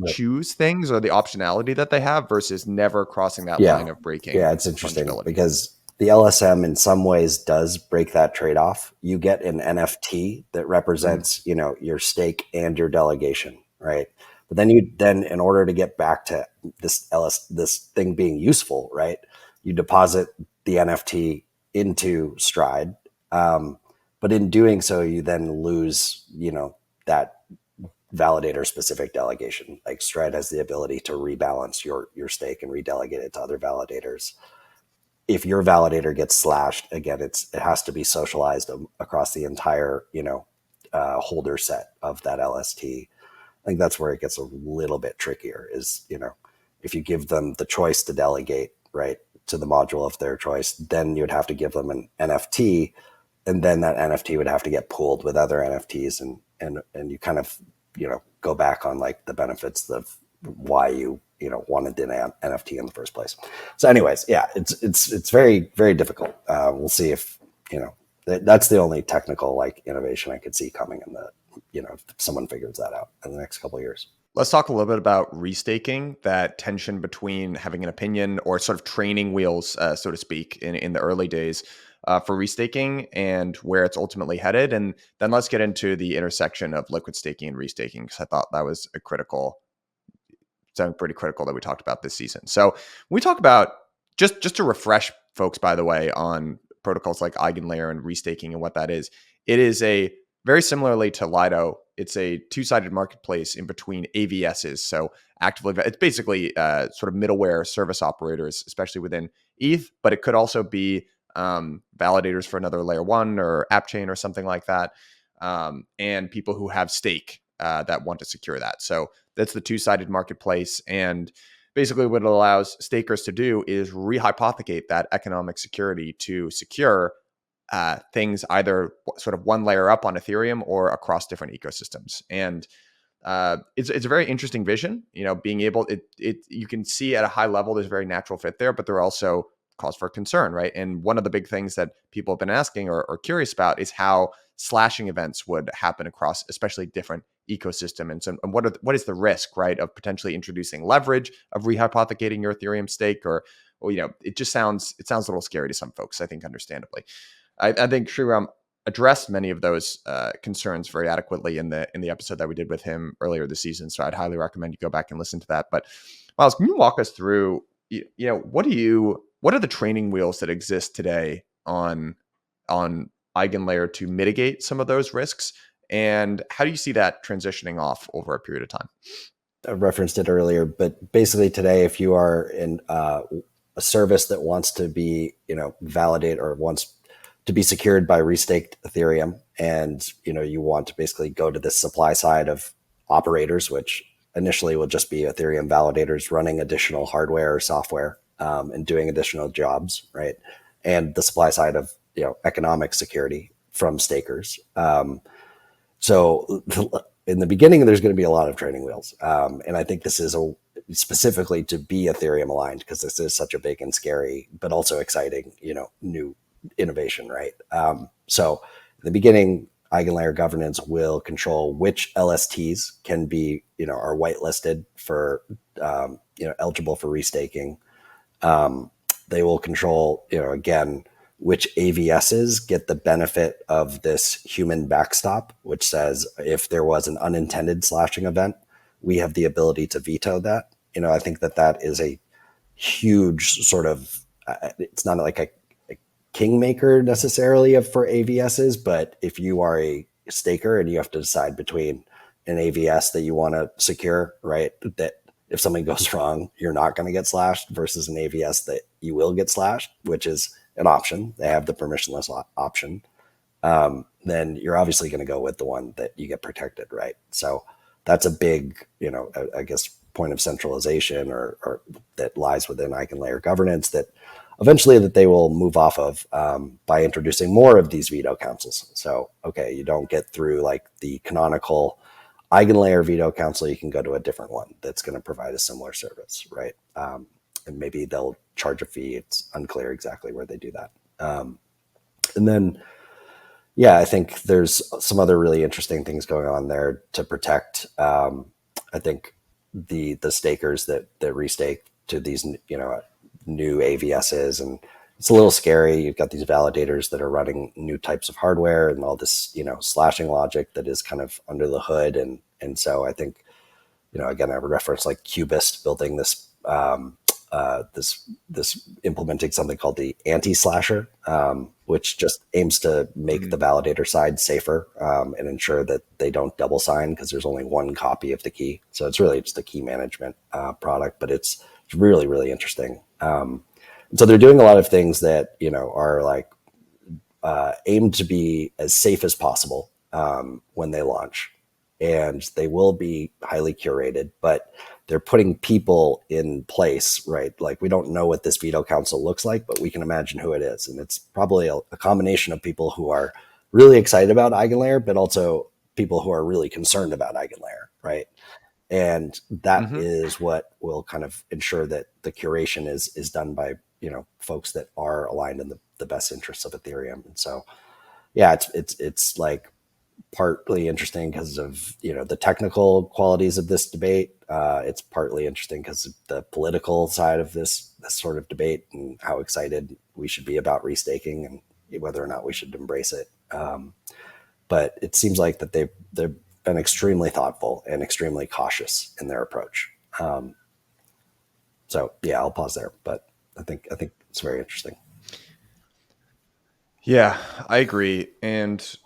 choose things, or the optionality that they have, versus never crossing that line of breaking. Yeah, it's interesting because the LSM in some ways does break that trade-off. You get an NFT that represents, your stake and your delegation, right? But then in order to get back to this thing being useful, right, you deposit the NFT into Stride. But in doing so, you then lose, that validator specific delegation. Like Stride has the ability to rebalance your stake and redelegate it to other validators. If your validator gets slashed, again, it has to be socialized across the entire, holder set of that LST. I think that's where it gets a little bit trickier is, if you give them the choice to delegate, right, to the module of their choice, then you'd have to give them an NFT, and then that NFT would have to get pooled with other NFTs, and you kind of, go back on like the benefits of why you wanted an NFT in the first place. So anyways, yeah, it's very, very difficult. We'll see if, that's the only technical like innovation I could see coming in the, if someone figures that out in the next couple of years. Let's talk a little bit about restaking, that tension between having an opinion or sort of training wheels, so to speak, in the early days for restaking and where it's ultimately headed. And then let's get into the intersection of liquid staking and restaking, because I thought that was something pretty critical that we talked about this season. So we talk about, just to refresh folks, by the way, on protocols like Eigenlayer and restaking and what that is. It is a very similarly to Lido, it's a two-sided marketplace in between AVSs. So it's basically sort of middleware service operators, especially within ETH, but it could also be validators for another layer one or app chain or something like that. And people who have stake that want to secure that. So that's the two-sided marketplace. And basically what it allows stakers to do is rehypothecate that economic security to secure things either sort of one layer up on Ethereum or across different ecosystems. And it's a very interesting vision, being able, you can see at a high level, there's a very natural fit there, but there are also cause for concern, right? And one of the big things that people have been asking or curious about is how slashing events would happen across especially different ecosystem. And so, and what is the risk, right, of potentially introducing leverage of rehypothecating your Ethereum stake, or it sounds a little scary to some folks, I think, understandably. I think, Sriram, addressed many of those concerns very adequately in the episode that we did with him earlier this season. So I'd highly recommend you go back and listen to that. But Myles, can you walk us through, what are the training wheels that exist today on EigenLayer to mitigate some of those risks? And how do you see that transitioning off over a period of time? I referenced it earlier, but basically today, if you are in a service that wants to be, validate or wants to be secured by restaked Ethereum, and you want to basically go to the supply side of operators, which initially will just be Ethereum validators running additional hardware or software and doing additional jobs, right? And the supply side of economic security from stakers. So in the beginning, there's going to be a lot of training wheels. And I think this is specifically to be Ethereum aligned, because this is such a big and scary, but also exciting, new innovation, right? So in the beginning, EigenLayer governance will control which LSTs can be, are whitelisted for, eligible for restaking. They will control, again, which AVSs get the benefit of this human backstop, which says if there was an unintended slashing event, we have the ability to veto that. I think that is a huge sort of, it's not like a kingmaker necessarily for AVSs, but if you are a staker and you have to decide between an AVS that you want to secure, right, that if something goes wrong, you're not going to get slashed, versus an AVS that you will get slashed, which is an option. They have the permissionless option. Then you're obviously going to go with the one that you get protected, right? So that's a big, I guess, point of centralization or that lies within EigenLayer governance that eventually that they will move off of by introducing more of these veto councils. So, okay, you don't get through like the canonical EigenLayer veto council, you can go to a different one that's going to provide a similar service, right? And maybe they'll charge a fee. It's unclear exactly where they do that. And then, I think there's some other really interesting things going on there to protect. I think the stakers that restake to these, new AVSs, and it's a little scary. You've got these validators that are running new types of hardware and all this, slashing logic that is kind of under the hood. And so I think, again, I would reference like Cubist building this, this implementing something called the anti-slasher, which just aims to make the validator side safer and ensure that they don't double sign, because there's only one copy of the key. So it's really just a key management product, but it's really, really interesting. So they're doing a lot of things that, are like aimed to be as safe as possible when they launch. And they will be highly curated, but they're putting people in place, right? Like, we don't know what this veto council looks like, but we can imagine who it is. And it's probably a combination of people who are really excited about EigenLayer, but also people who are really concerned about EigenLayer, right? And that is what will kind of ensure that the curation is done by, folks that are aligned in the best interests of Ethereum. And so, it's like partly interesting because of, the technical qualities of this debate. It's partly interesting because of the political side of this sort of debate and how excited we should be about restaking and whether or not we should embrace it. But it seems like that they've been extremely thoughtful and extremely cautious in their approach. So I'll pause there, but I think it's very interesting. Yeah, I agree. And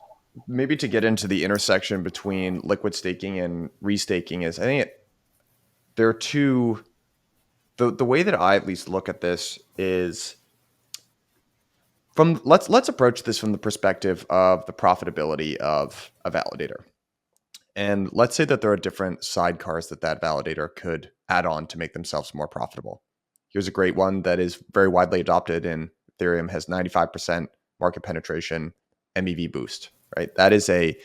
maybe to get into the intersection between liquid staking and restaking is, I think there are two, the way that I at least look at this is let's approach this from the perspective of the profitability of a validator. And let's say that there are different sidecars that validator could add on to make themselves more profitable. Here's a great one that is very widely adopted in Ethereum, has 95% market penetration, MEV boost, right? That is an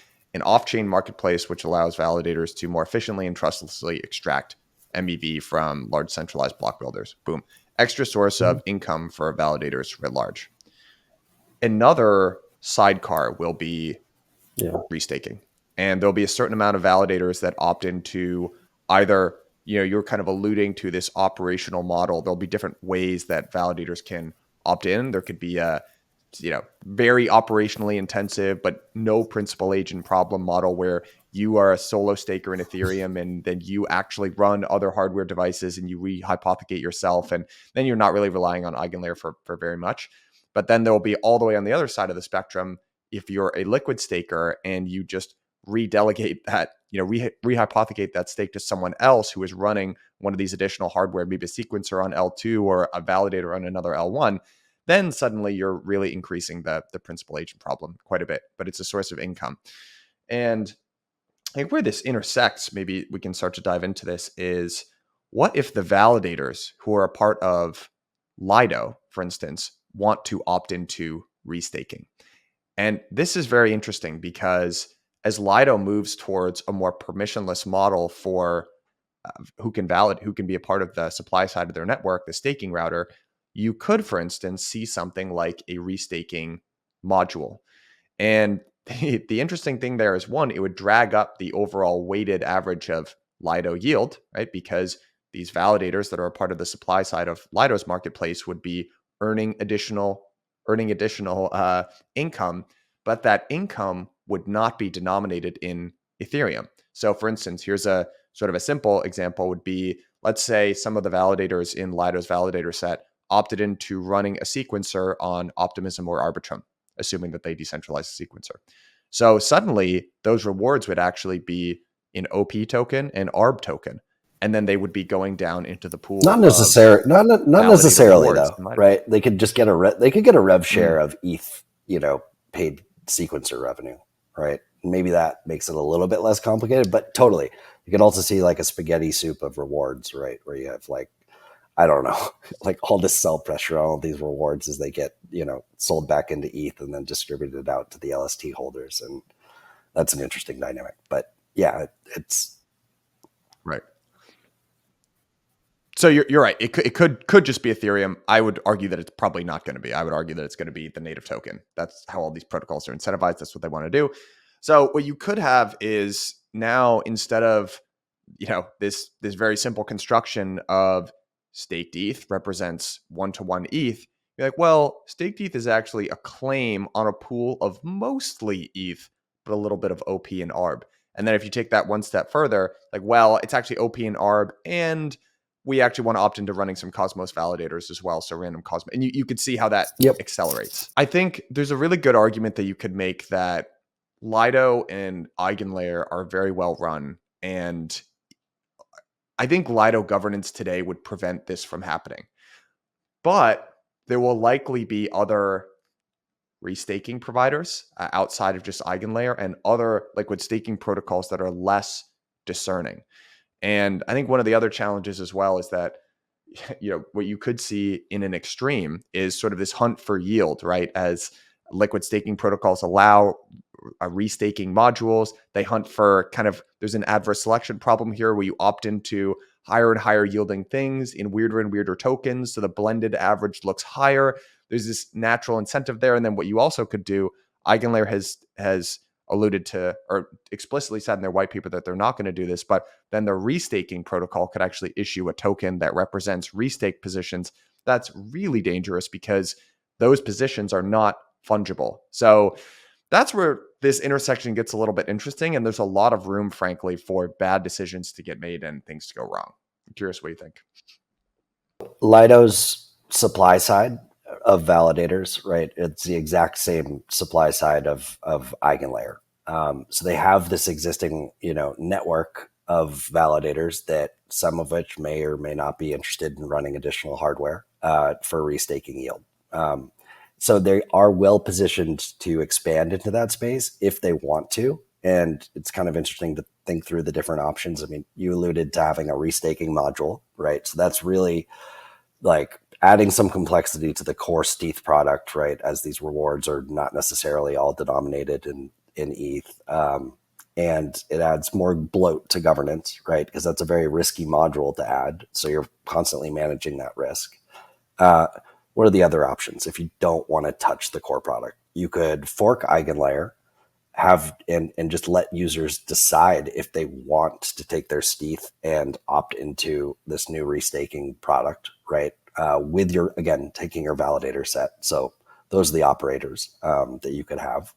off-chain marketplace which allows validators to more efficiently and trustlessly extract MEV from large centralized block builders. Boom. Extra source of income for validators writ large. Another sidecar will be restaking. And there'll be a certain amount of validators that opt into either, you're kind of alluding to this operational model. There'll be different ways that validators can opt in. There could be a very operationally intensive, but no principal agent problem model where you are a solo staker in Ethereum and then you actually run other hardware devices and you rehypothecate yourself. And then you're not really relying on EigenLayer for very much. But then there will be all the way on the other side of the spectrum, if you're a liquid staker and you just redelegate that, rehypothecate that stake to someone else who is running one of these additional hardware, maybe a sequencer on L2 or a validator on another L1, then suddenly you're really increasing the principal agent problem quite a bit, but it's a source of income. And I think where this intersects, maybe we can start to dive into this, is what if the validators who are a part of Lido, for instance, want to opt into restaking? And this is very interesting because as Lido moves towards a more permissionless model for who can be a part of the supply side of their network, the staking router, you could, for instance, see something like a restaking module. And the interesting thing there is, one, it would drag up the overall weighted average of Lido yield, right? Because these validators that are a part of the supply side of Lido's marketplace would be earning additional income, but that income would not be denominated in Ethereum. So for instance, here's a sort of a simple example would be, let's say some of the validators in Lido's validator set opted into running a sequencer on Optimism or Arbitrum, assuming that they decentralize the sequencer. So suddenly those rewards would actually be an OP token and ARB token. And then they would be going down into the pool. Not necessarily though, right? They could just get a rev share of ETH, paid sequencer revenue, right? Maybe that makes it a little bit less complicated, but totally. You could also see like a spaghetti soup of rewards, right? Where you have like, I don't know, like all this sell pressure on all these rewards as they get, sold back into ETH and then distributed out to the LST holders. And that's an interesting dynamic, but yeah, it's right. So you're right. It could just be Ethereum. I would argue that it's probably not going to be. I would argue that it's going to be the native token. That's how all these protocols are incentivized. That's what they want to do. So what you could have is now, instead of this very simple construction of staked ETH represents 1-to-1 ETH, you're like, well, staked ETH is actually a claim on a pool of mostly ETH, but a little bit of OP and ARB. And then if you take that one step further, like, well, it's actually OP and ARB, and we actually want to opt into running some Cosmos validators as well. So random Cosmos. And you could see how that accelerates. I think there's a really good argument that you could make that Lido and EigenLayer are very well run. And I think Lido governance today would prevent this from happening. But there will likely be other restaking providers outside of just EigenLayer and other liquid staking protocols that are less discerning. And I think one of the other challenges as well is that, what you could see in an extreme is sort of this hunt for yield, right? As liquid staking protocols allow restaking modules, they hunt for there's an adverse selection problem here where you opt into higher and higher yielding things in weirder and weirder tokens. So the blended average looks higher. There's this natural incentive there. And then what you also could do, EigenLayer has alluded to or explicitly said in their white paper that they're not going to do this, but then the restaking protocol could actually issue a token that represents restake positions. That's really dangerous because those positions are not fungible. So that's where this intersection gets a little bit interesting. And there's a lot of room, frankly, for bad decisions to get made and things to go wrong. I'm curious what you think. Lido's supply side of validators, right? It's the exact same supply side of EigenLayer. So they have this existing, network of validators that some of which may or may not be interested in running additional hardware for restaking yield. So they are well positioned to expand into that space if they want to. And it's kind of interesting to think through the different options. I mean, you alluded to having a restaking module, right? So that's really like adding some complexity to the core stETH product, right? As these rewards are not necessarily all denominated in ETH. And it adds more bloat to governance, right? Because that's a very risky module to add. So you're constantly managing that risk. What are the other options if you don't want to touch the core product? You could fork EigenLayer, and just let users decide if they want to take their stETH and opt into this new restaking product, right? With taking your validator set. So Those are the operators that you could have.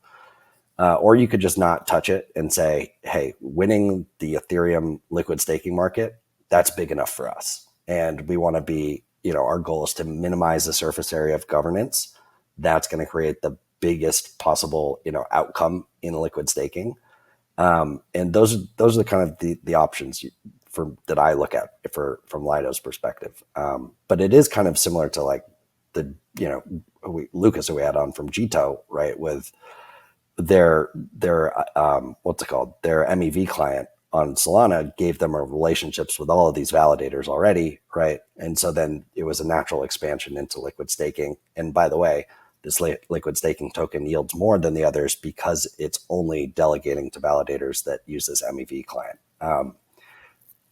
Or you could just not touch it and say, hey, winning the Ethereum liquid staking market, that's big enough for us. And we want to be, our goal is to minimize the surface area of governance. That's going to create the biggest possible, outcome in liquid staking. And those are the kind of the options that I look at from Lido's perspective. But it is kind of similar to like Lucas, who we had on from Jito, right? With their what's it called? Their MEV client on Solana gave them relationships with all of these validators already, right? And so then it was a natural expansion into liquid staking. And by the way, this liquid staking token yields more than the others because it's only delegating to validators that use this MEV client.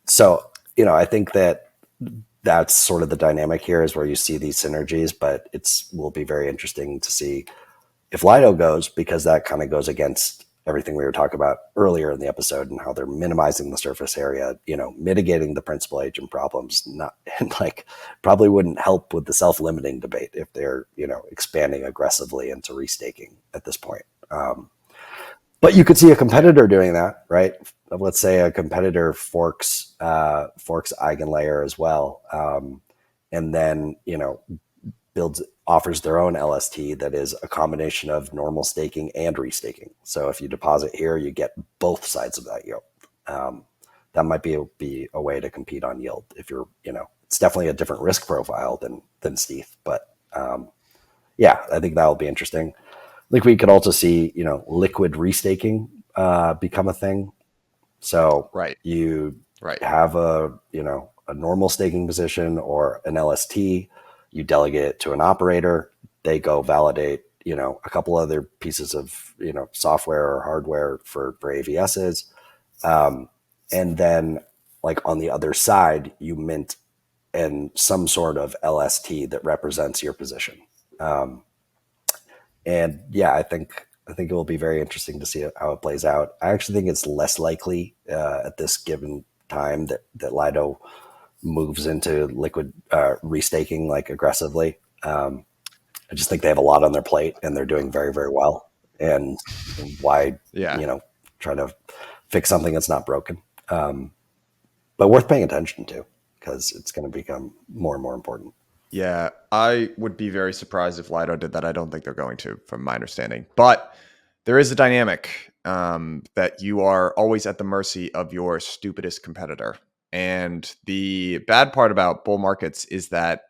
So, I think that's sort of the dynamic here, is where you see these synergies, but will be very interesting to see if Lido goes, because that kind of goes against everything we were talking about earlier in the episode and how they're minimizing the surface area, mitigating the principal agent problems, probably wouldn't help with the self-limiting debate if they're, expanding aggressively into restaking at this point. But you could see a competitor doing that, right? Let's say a competitor forks Eigen layer as well. And then, offers their own LST that is a combination of normal staking and restaking. So if you deposit here, you get both sides of that yield. That might be a way to compete on yield. If you're, it's definitely a different risk profile than Steve. But yeah, I think that'll be interesting. I think we could also see, liquid restaking become a thing. So you have a normal staking position or an LST, you delegate it to an operator, they go validate, a couple other pieces of, software or hardware for AVSs. And then like on the other side, you mint and some sort of LST that represents your position. And yeah, I think it will be very interesting to see how it plays out. I actually think it's less likely at this given time that Lido moves into liquid restaking like aggressively. I just think they have a lot on their plate and they're doing very, very well. And why, try to fix something that's not broken. But worth paying attention to, because it's going to become more and more important. Yeah, I would be very surprised if Lido did that. I don't think they're going to, from my understanding. But there is a dynamic that you are always at the mercy of your stupidest competitor. And the bad part about bull markets is that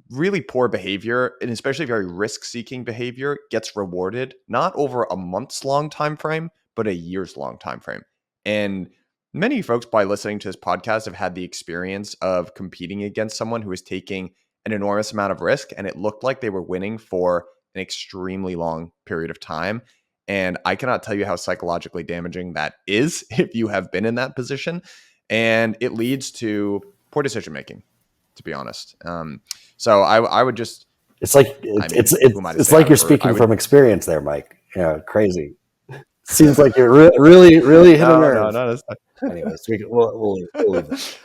really poor behavior, and especially very risk-seeking behavior, gets rewarded not over a months-long time frame, but a years-long time frame. And many folks, by listening to this podcast, have had the experience of competing against someone who is taking an enormous amount of risk, and it looked like they were winning for an extremely long period of time. And I cannot tell you how psychologically damaging that is if you have been in that position. And it leads to poor decision making, to be honest. So I would just. It's like it's like you're speaking from experience there, Mike. Yeah, crazy. Seems like you're really hit a nerve. No. Anyways, we'll leave it.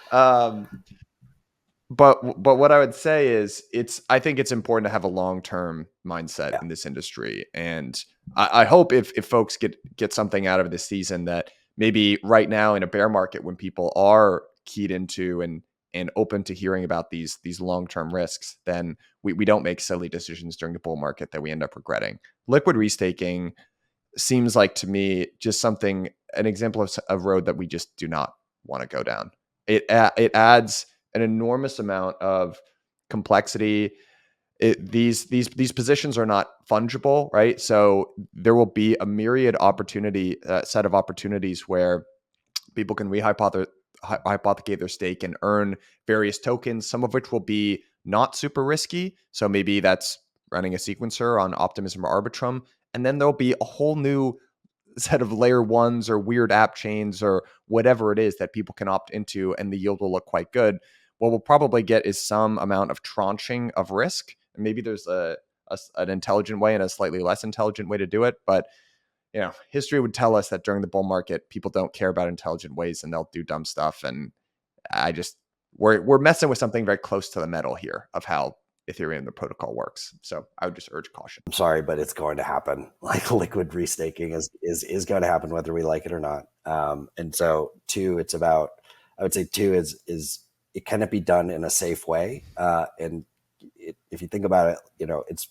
But what I would say is I think it's important to have a long-term mindset in this industry. And I hope if folks get something out of this season, that maybe right now in a bear market, when people are keyed into and open to hearing about these long-term risks, then we don't make silly decisions during the bull market that we end up regretting. Liquid restaking seems like, to me, just an example of a road that we just do not want to go down. It adds an enormous amount of complexity. These positions are not fungible, right? So there will be a myriad set of opportunities where people can hypothecate their stake and earn various tokens, some of which will be not super risky. So maybe that's running a sequencer on Optimism or Arbitrum. And then there'll be a whole new set of layer ones or weird app chains or whatever it is that people can opt into, and the yield will look quite good. What we'll probably get is some amount of tranching of risk. And maybe there's an intelligent way and a slightly less intelligent way to do it. But history would tell us that during the bull market, people don't care about intelligent ways and they'll do dumb stuff. And we're messing with something very close to the metal here of how Ethereum, the protocol works. So I would just urge caution. I'm sorry, but it's going to happen. Like liquid restaking is going to happen whether we like it or not. And so I would say two is it cannot be done in a safe way. And if you think about it, it's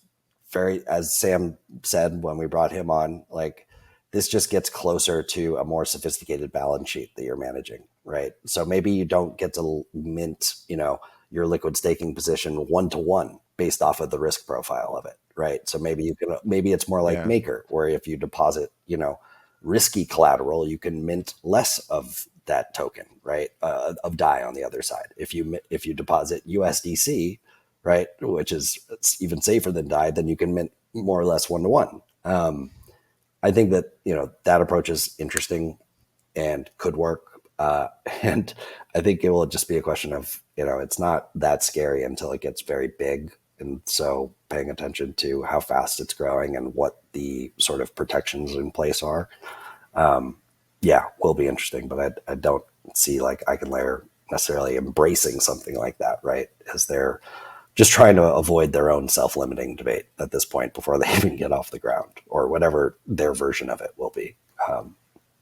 very, as Sam said when we brought him on, like this just gets closer to a more sophisticated balance sheet that you're managing, right? So maybe you don't get to mint, your liquid staking position 1-to-1 based off of the risk profile of it, right? So maybe it's more like Maker, where if you deposit, risky collateral, you can mint less of that token, right? Of DAI on the other side. If you deposit USDC, right, which is even safer than DAI, then you can mint more or less 1-to-1. I think that that approach is interesting and could work. And I think it will just be a question of it's not that scary until it gets very big. And so paying attention to how fast it's growing and what the sort of protections in place are, will be interesting. But I don't see like Eigenlayer necessarily embracing something like that, right? As they're just trying to avoid their own self-limiting debate at this point before they even get off the ground, or whatever their version of it will be,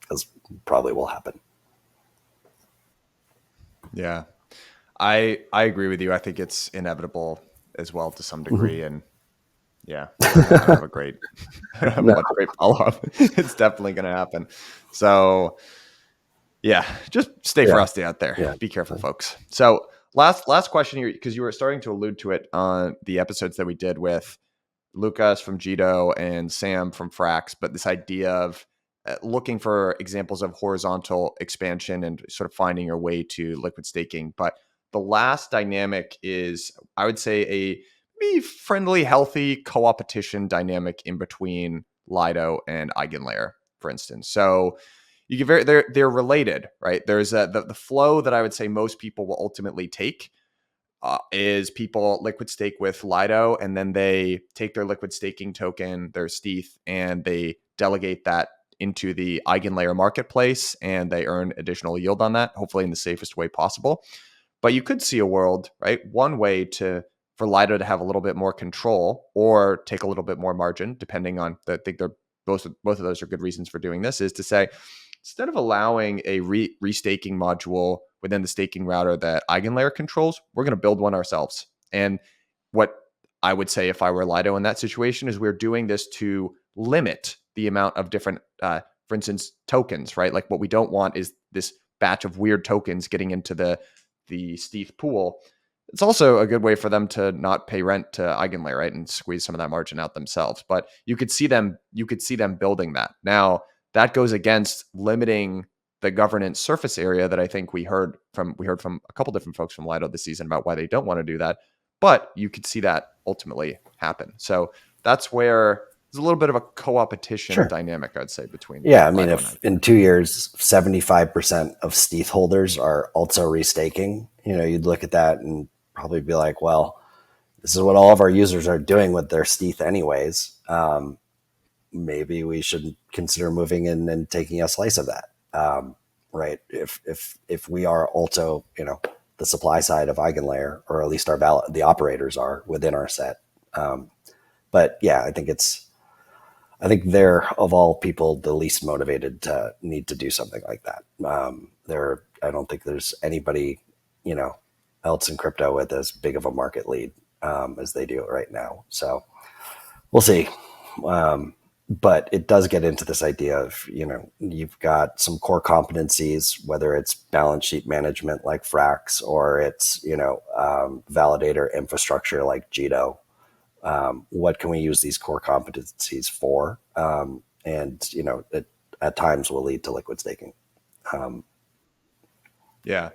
because probably will happen. Yeah, I agree with you. I think it's inevitable as well to some degree, and have a great follow-up. It's definitely going to happen. So just stay frosty out there. Yeah. Be careful, folks. So last question here, because you were starting to allude to it on the episodes that we did with Lucas from Jito and Sam from Frax, but this idea of looking for examples of horizontal expansion and sort of finding your way to liquid staking. But the last dynamic is, I would say, a friendly, healthy co-opetition dynamic in between Lido and Eigenlayer, for instance. So you can they're related, right? There's the flow that I would say most people will ultimately take is people liquid stake with Lido, and then they take their liquid staking token, their stETH, and they delegate that into the Eigenlayer marketplace, and they earn additional yield on that, hopefully in the safest way possible. But you could see a world, right? One way for Lido to have a little bit more control or take a little bit more margin, depending on I think they're both of those are good reasons for doing this, is to say, instead of allowing a restaking module within the staking router that Eigenlayer controls, we're going to build one ourselves. And what I would say if I were Lido in that situation is we're doing this to limit the amount of different, for instance, tokens, right? Like what we don't want is this batch of weird tokens getting into the stETH pool. It's also a good way for them to not pay rent to Eigenlayer, right? And squeeze some of that margin out themselves. But you could see them building that. Now, that goes against limiting the governance surface area that I think we heard from a couple different folks from Lido this season about why they don't want to do that. But you could see that ultimately happen. So that's where there's a little bit of a co-opetition dynamic, I'd say, between. Yeah, I mean, if in 2 years, 75% of stETH holders are also restaking, you'd look at that and probably be like, well, this is what all of our users are doing with their stETH anyways. Maybe we should consider moving in and taking a slice of that. Right. If we are also, the supply side of Eigenlayer, or at least the operators are within our set. But yeah, I think they're, of all people, the least motivated to need to do something like that. I don't think there's anybody, else in crypto with as big of a market lead as they do right now. So we'll see. But it does get into this idea of, you've got some core competencies, whether it's balance sheet management like Frax, or it's, validator infrastructure like Jito. What can we use these core competencies for? And, it at times will lead to liquid staking. Yeah.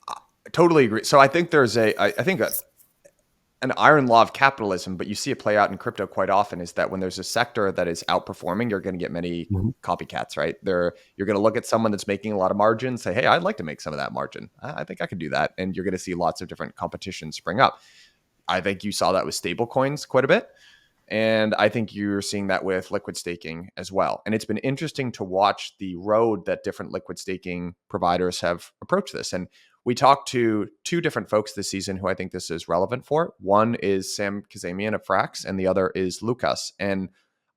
I totally agree. So I think there's an iron law of capitalism, but you see it play out in crypto quite often, is that when there's a sector that is outperforming, you're going to get many copycats, right? You're going to look at someone that's making a lot of margin, say, hey, I'd like to make some of that margin. I think I could do that. And you're going to see lots of different competition spring up. I think you saw that with stable coins quite a bit. And I think you're seeing that with liquid staking as well. And it's been interesting to watch the road that different liquid staking providers have approached this. And we talked to two different folks this season who I think this is relevant for. One is Sam Kazemian of Frax, and the other is Lucas. And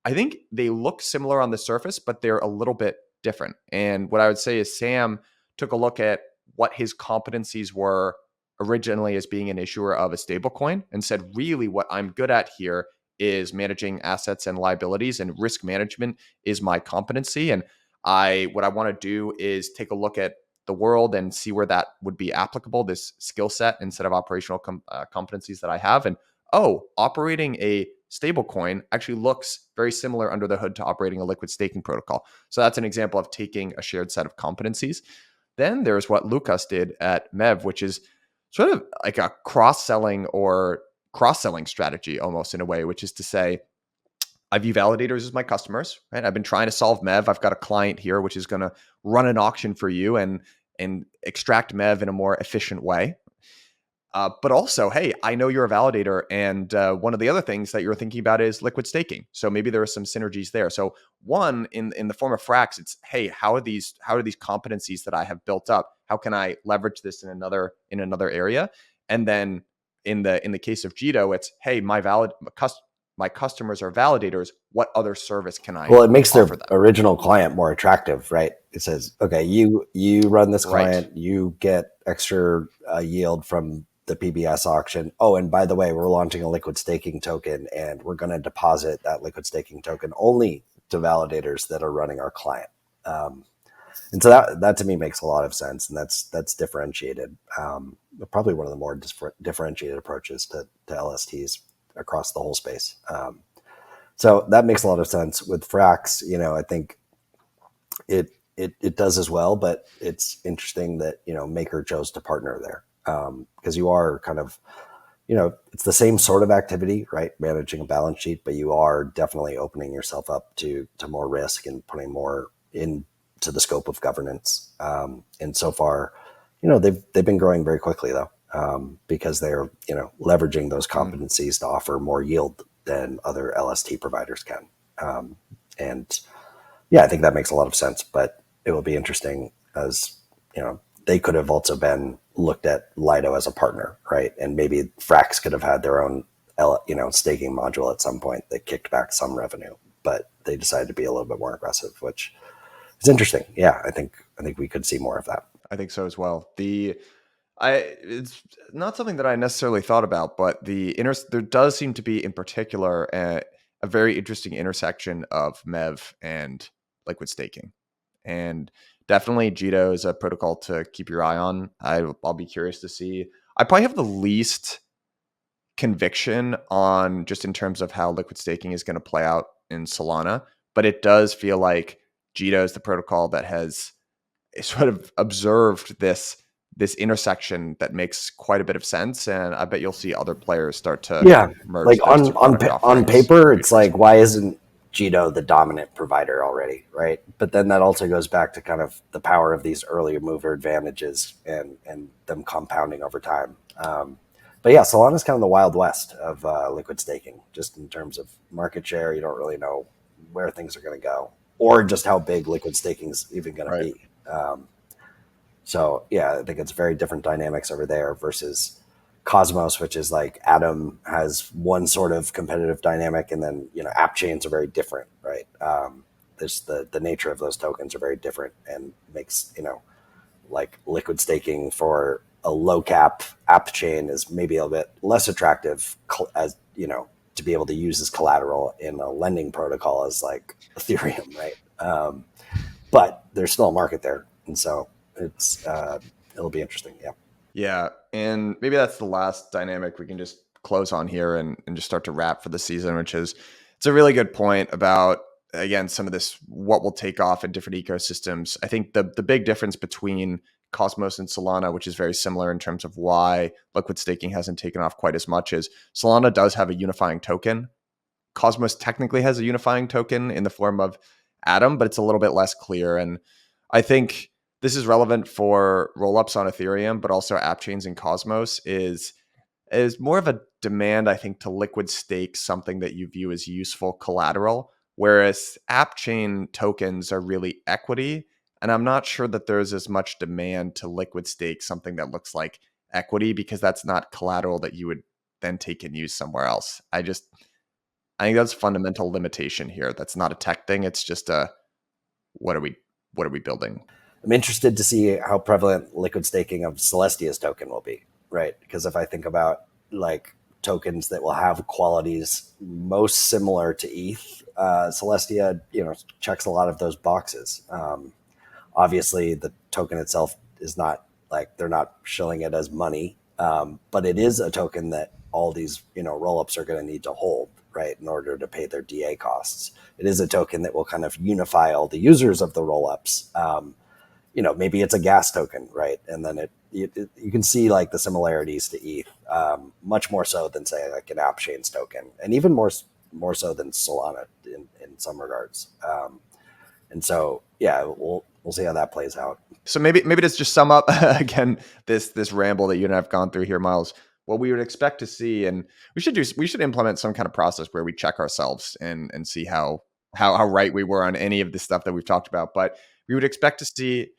I think they look similar on the surface, but they're a little bit different. And what I would say is Sam took a look at what his competencies were originally as being an issuer of a stablecoin and said, really, what I'm good at here is managing assets and liabilities, and risk management is my competency. And what I want to do is take a look at the world and see where that would be applicable, this skill set instead of operational competencies that I have. And operating a stablecoin actually looks very similar under the hood to operating a liquid staking protocol. So that's an example of taking a shared set of competencies. Then there's what Lucas did at Mev, which is sort of like a cross-selling strategy almost in a way, which is to say, I view validators as my customers, right? I've been trying to solve Mev. I've got a client here, which is going to run an auction for you and extract Mev in a more efficient way. But also, hey, I know you're a validator, and one of the other things that you're thinking about is liquid staking. So maybe there are some synergies there. So one, in the form of Frax, it's, hey, how are these competencies that I have built up? How can I leverage this in another area? And then in the case of Jito, it's, hey, my customers are validators. What other service can I? Well, it makes their them? Original client more attractive, right? It says, okay, you run this client, Right. You get extra yield from the PBS auction. Oh, and by the way, we're launching a liquid staking token, and we're going to deposit that liquid staking token only to validators that are running our client. And so that to me makes a lot of sense, and that's differentiated. Probably one of the more differentiated approaches to LSTs across the whole space. So that makes a lot of sense with Frax. I think it does as well, but it's interesting that Maker chose to partner there, because you are kind of it's the same sort of activity, right? Managing a balance sheet, but you are definitely opening yourself up to more risk and putting more into the scope of governance. And so far, they've been growing very quickly though, because they're leveraging those competencies to offer more yield than other LST providers can. And yeah, I think that makes a lot of sense, but it will be interesting as, they could have also been looked at Lido as a partner, right? And maybe Frax could have had their own, staking module at some point that kicked back some revenue, but they decided to be a little bit more aggressive, which is interesting. Yeah, I think we could see more of that. I think so as well. It's not something that I necessarily thought about, but there does seem to be in particular a very interesting intersection of Mev and liquid staking, and definitely Jito is a protocol to keep your eye on. I'll be curious to see. I probably have the least conviction on just in terms of how liquid staking is going to play out in Solana, but it does feel like Jito is the protocol that has sort of observed this intersection that makes quite a bit of sense, and I bet you'll see other players start to merge. Like those two product on offerings. paper, it's like, why isn't Jito the dominant provider already, right? But then that also goes back to kind of the power of these early mover advantages and them compounding over time. But yeah, Solana's kind of the Wild West of liquid staking, just in terms of market share. You don't really know where things are going to go, or just how big liquid staking is even going to be. So yeah, I think it's very different dynamics over there versus Cosmos, which is like Atom has one sort of competitive dynamic, and then app chains are very different, right? There's the nature of those tokens are very different, and makes like liquid staking for a low cap app chain is maybe a little bit less attractive, as to be able to use as collateral in a lending protocol as like Ethereum, right? But there's still a market there, and so it'll be interesting. Yeah, and maybe that's the last dynamic we can just close on here and just start to wrap for the season, which is, it's a really good point about, again, some of this, what will take off in different ecosystems. I think the big difference between Cosmos and Solana, which is very similar in terms of why liquid staking hasn't taken off quite as much, is Solana does have a unifying token. Cosmos technically has a unifying token in the form of Atom, but it's a little bit less clear. And I think this is relevant for rollups on Ethereum, but also app chains in Cosmos is more of a demand, I think, to liquid stake something that you view as useful collateral, whereas app chain tokens are really equity. And I'm not sure that there's as much demand to liquid stake something that looks like equity, because that's not collateral that you would then take and use somewhere else. I think that's a fundamental limitation here. That's not a tech thing. It's just a what are we building? I'm interested to see how prevalent liquid staking of Celestia's token will be, right? Because if I think about like tokens that will have qualities most similar to ETH, Celestia, checks a lot of those boxes. Obviously, the token itself is not like they're not shilling it as money, but it is a token that all these rollups are going to need to hold, right, in order to pay their DA costs. It is a token that will kind of unify all the users of the rollups. Maybe it's a gas token, right? And then you can see like the similarities to ETH, much more so than say like an AppChain's token, and even more so than Solana in some regards. And so, yeah, we'll see how that plays out. So maybe to just sum up again this ramble that you and I have gone through here, Myles. What we would expect to see, and we should implement some kind of process where we check ourselves and see how right we were on any of the stuff that we've talked about. But we would expect to see,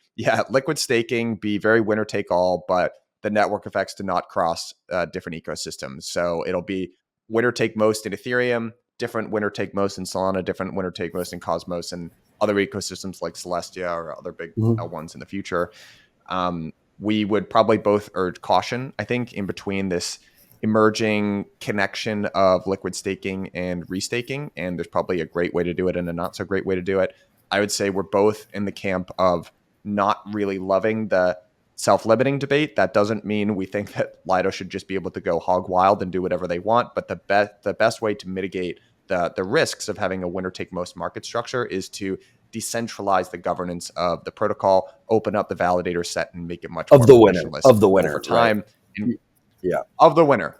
liquid staking be very winner take all, but the network effects to not cross different ecosystems. So it'll be winner take most in Ethereum, different winner take most in Solana, different winner take most in Cosmos, and other ecosystems like Celestia or other big ones in the future. We would probably both urge caution, I think, in between this emerging connection of liquid staking and restaking. And there's probably a great way to do it and a not so great way to do it. I would say we're both in the camp of not really loving the self-limiting debate. That doesn't mean we think that Lido should just be able to go hog wild and do whatever they want. But the best way to mitigate the risks of having a winner take most market structure is to decentralize the governance of the protocol, open up the validator set, and make it much more permissionless of the winner over time. Right? Of the winner.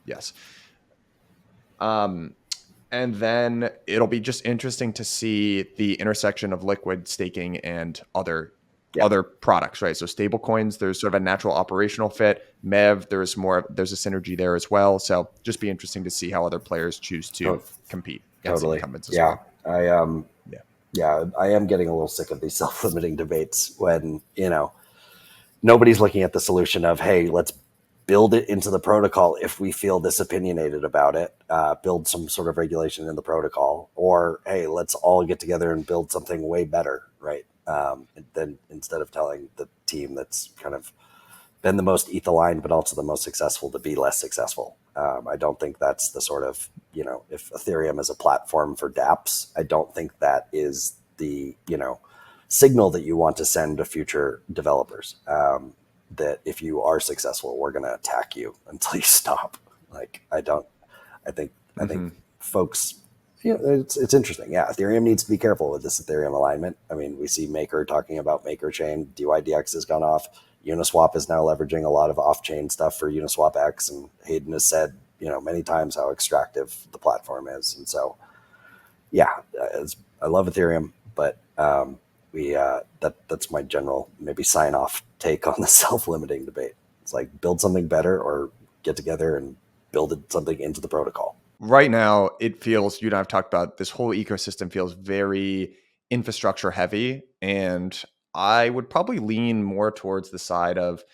Yes. And then it'll be just interesting to see the intersection of liquid staking and other products, right? So stable coins, there's sort of a natural operational fit. MEV, there's a synergy there as well. So just be interesting to see how other players choose to compete against the incumbents as well. I am getting a little sick of these self-limiting debates when, nobody's looking at the solution of, hey, let's build it into the protocol if we feel this opinionated about it, build some sort of regulation in the protocol, or, hey, let's all get together and build something way better, right? Then instead of telling the team that's kind of been the most ETH aligned, but also the most successful to be less successful. I don't think that's the sort of, if Ethereum is a platform for dApps, I don't think that is the, signal that you want to send to future developers. That if you are successful, we're going to attack you until you stop. I think folks, it's interesting. Yeah. Ethereum needs to be careful with this Ethereum alignment. I mean, we see Maker talking about Maker chain, DYDX has gone off. Uniswap is now leveraging a lot of off-chain stuff for Uniswap X, and Hayden has said, many times how extractive the platform is. And so, I love Ethereum, but that's my general maybe sign-off take on the self-limiting debate. It's like build something better or get together and build something into the protocol. Right now, it feels, you and I have talked about, this whole ecosystem feels very infrastructure heavy, and I would probably lean more towards the side of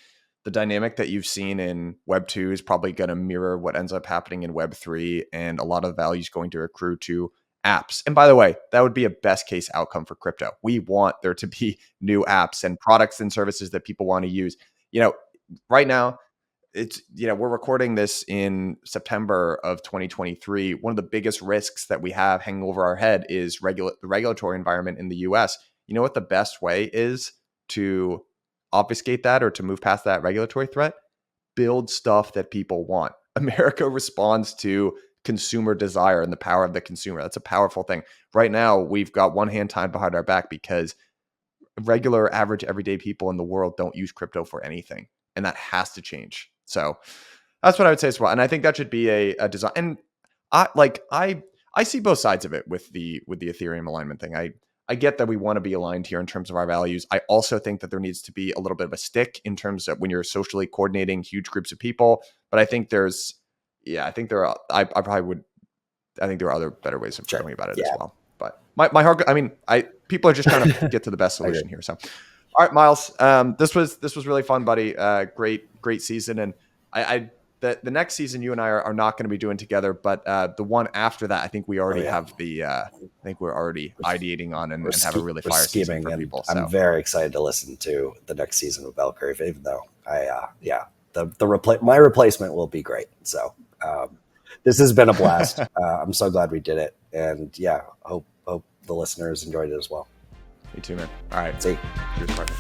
the dynamic that you've seen in Web 2 is probably going to mirror what ends up happening in Web 3, and a lot of the value is going to accrue to apps. And by the way, that would be a best case outcome for crypto. We want there to be new apps and products and services that people want to use. Right now, it's, we're recording this in September of 2023. One of the biggest risks that we have hanging over our head is the regulatory environment in the US. You know what the best way is to obfuscate that or to move past that regulatory threat? Build stuff that people want. America responds to consumer desire and the power of the consumer. That's a powerful thing. Right now, we've got one hand tied behind our back because regular, average, everyday people in the world don't use crypto for anything. And that has to change. So that's what I would say as well. And I think that should be a design. And I see both sides of it with the Ethereum alignment thing. I get that we want to be aligned here in terms of our values. I also think that there needs to be a little bit of a stick in terms of when you're socially coordinating huge groups of people. But I think there are other better ways of going about it as well. But my heart, people are just trying to get to the best solution here. So, all right, Myles, this was really fun, buddy. Great season, and the next season you and I are not going to be doing together, but the one after that, I think we already have I think we're already ideating on and have a really fire season for people. So. I'm very excited to listen to the next season of Bell Curve, even though my replacement will be great. So this has been a blast. I'm so glad we did it, and hope the listeners enjoyed it as well. Me too, man. All right, see. Cheers, partner.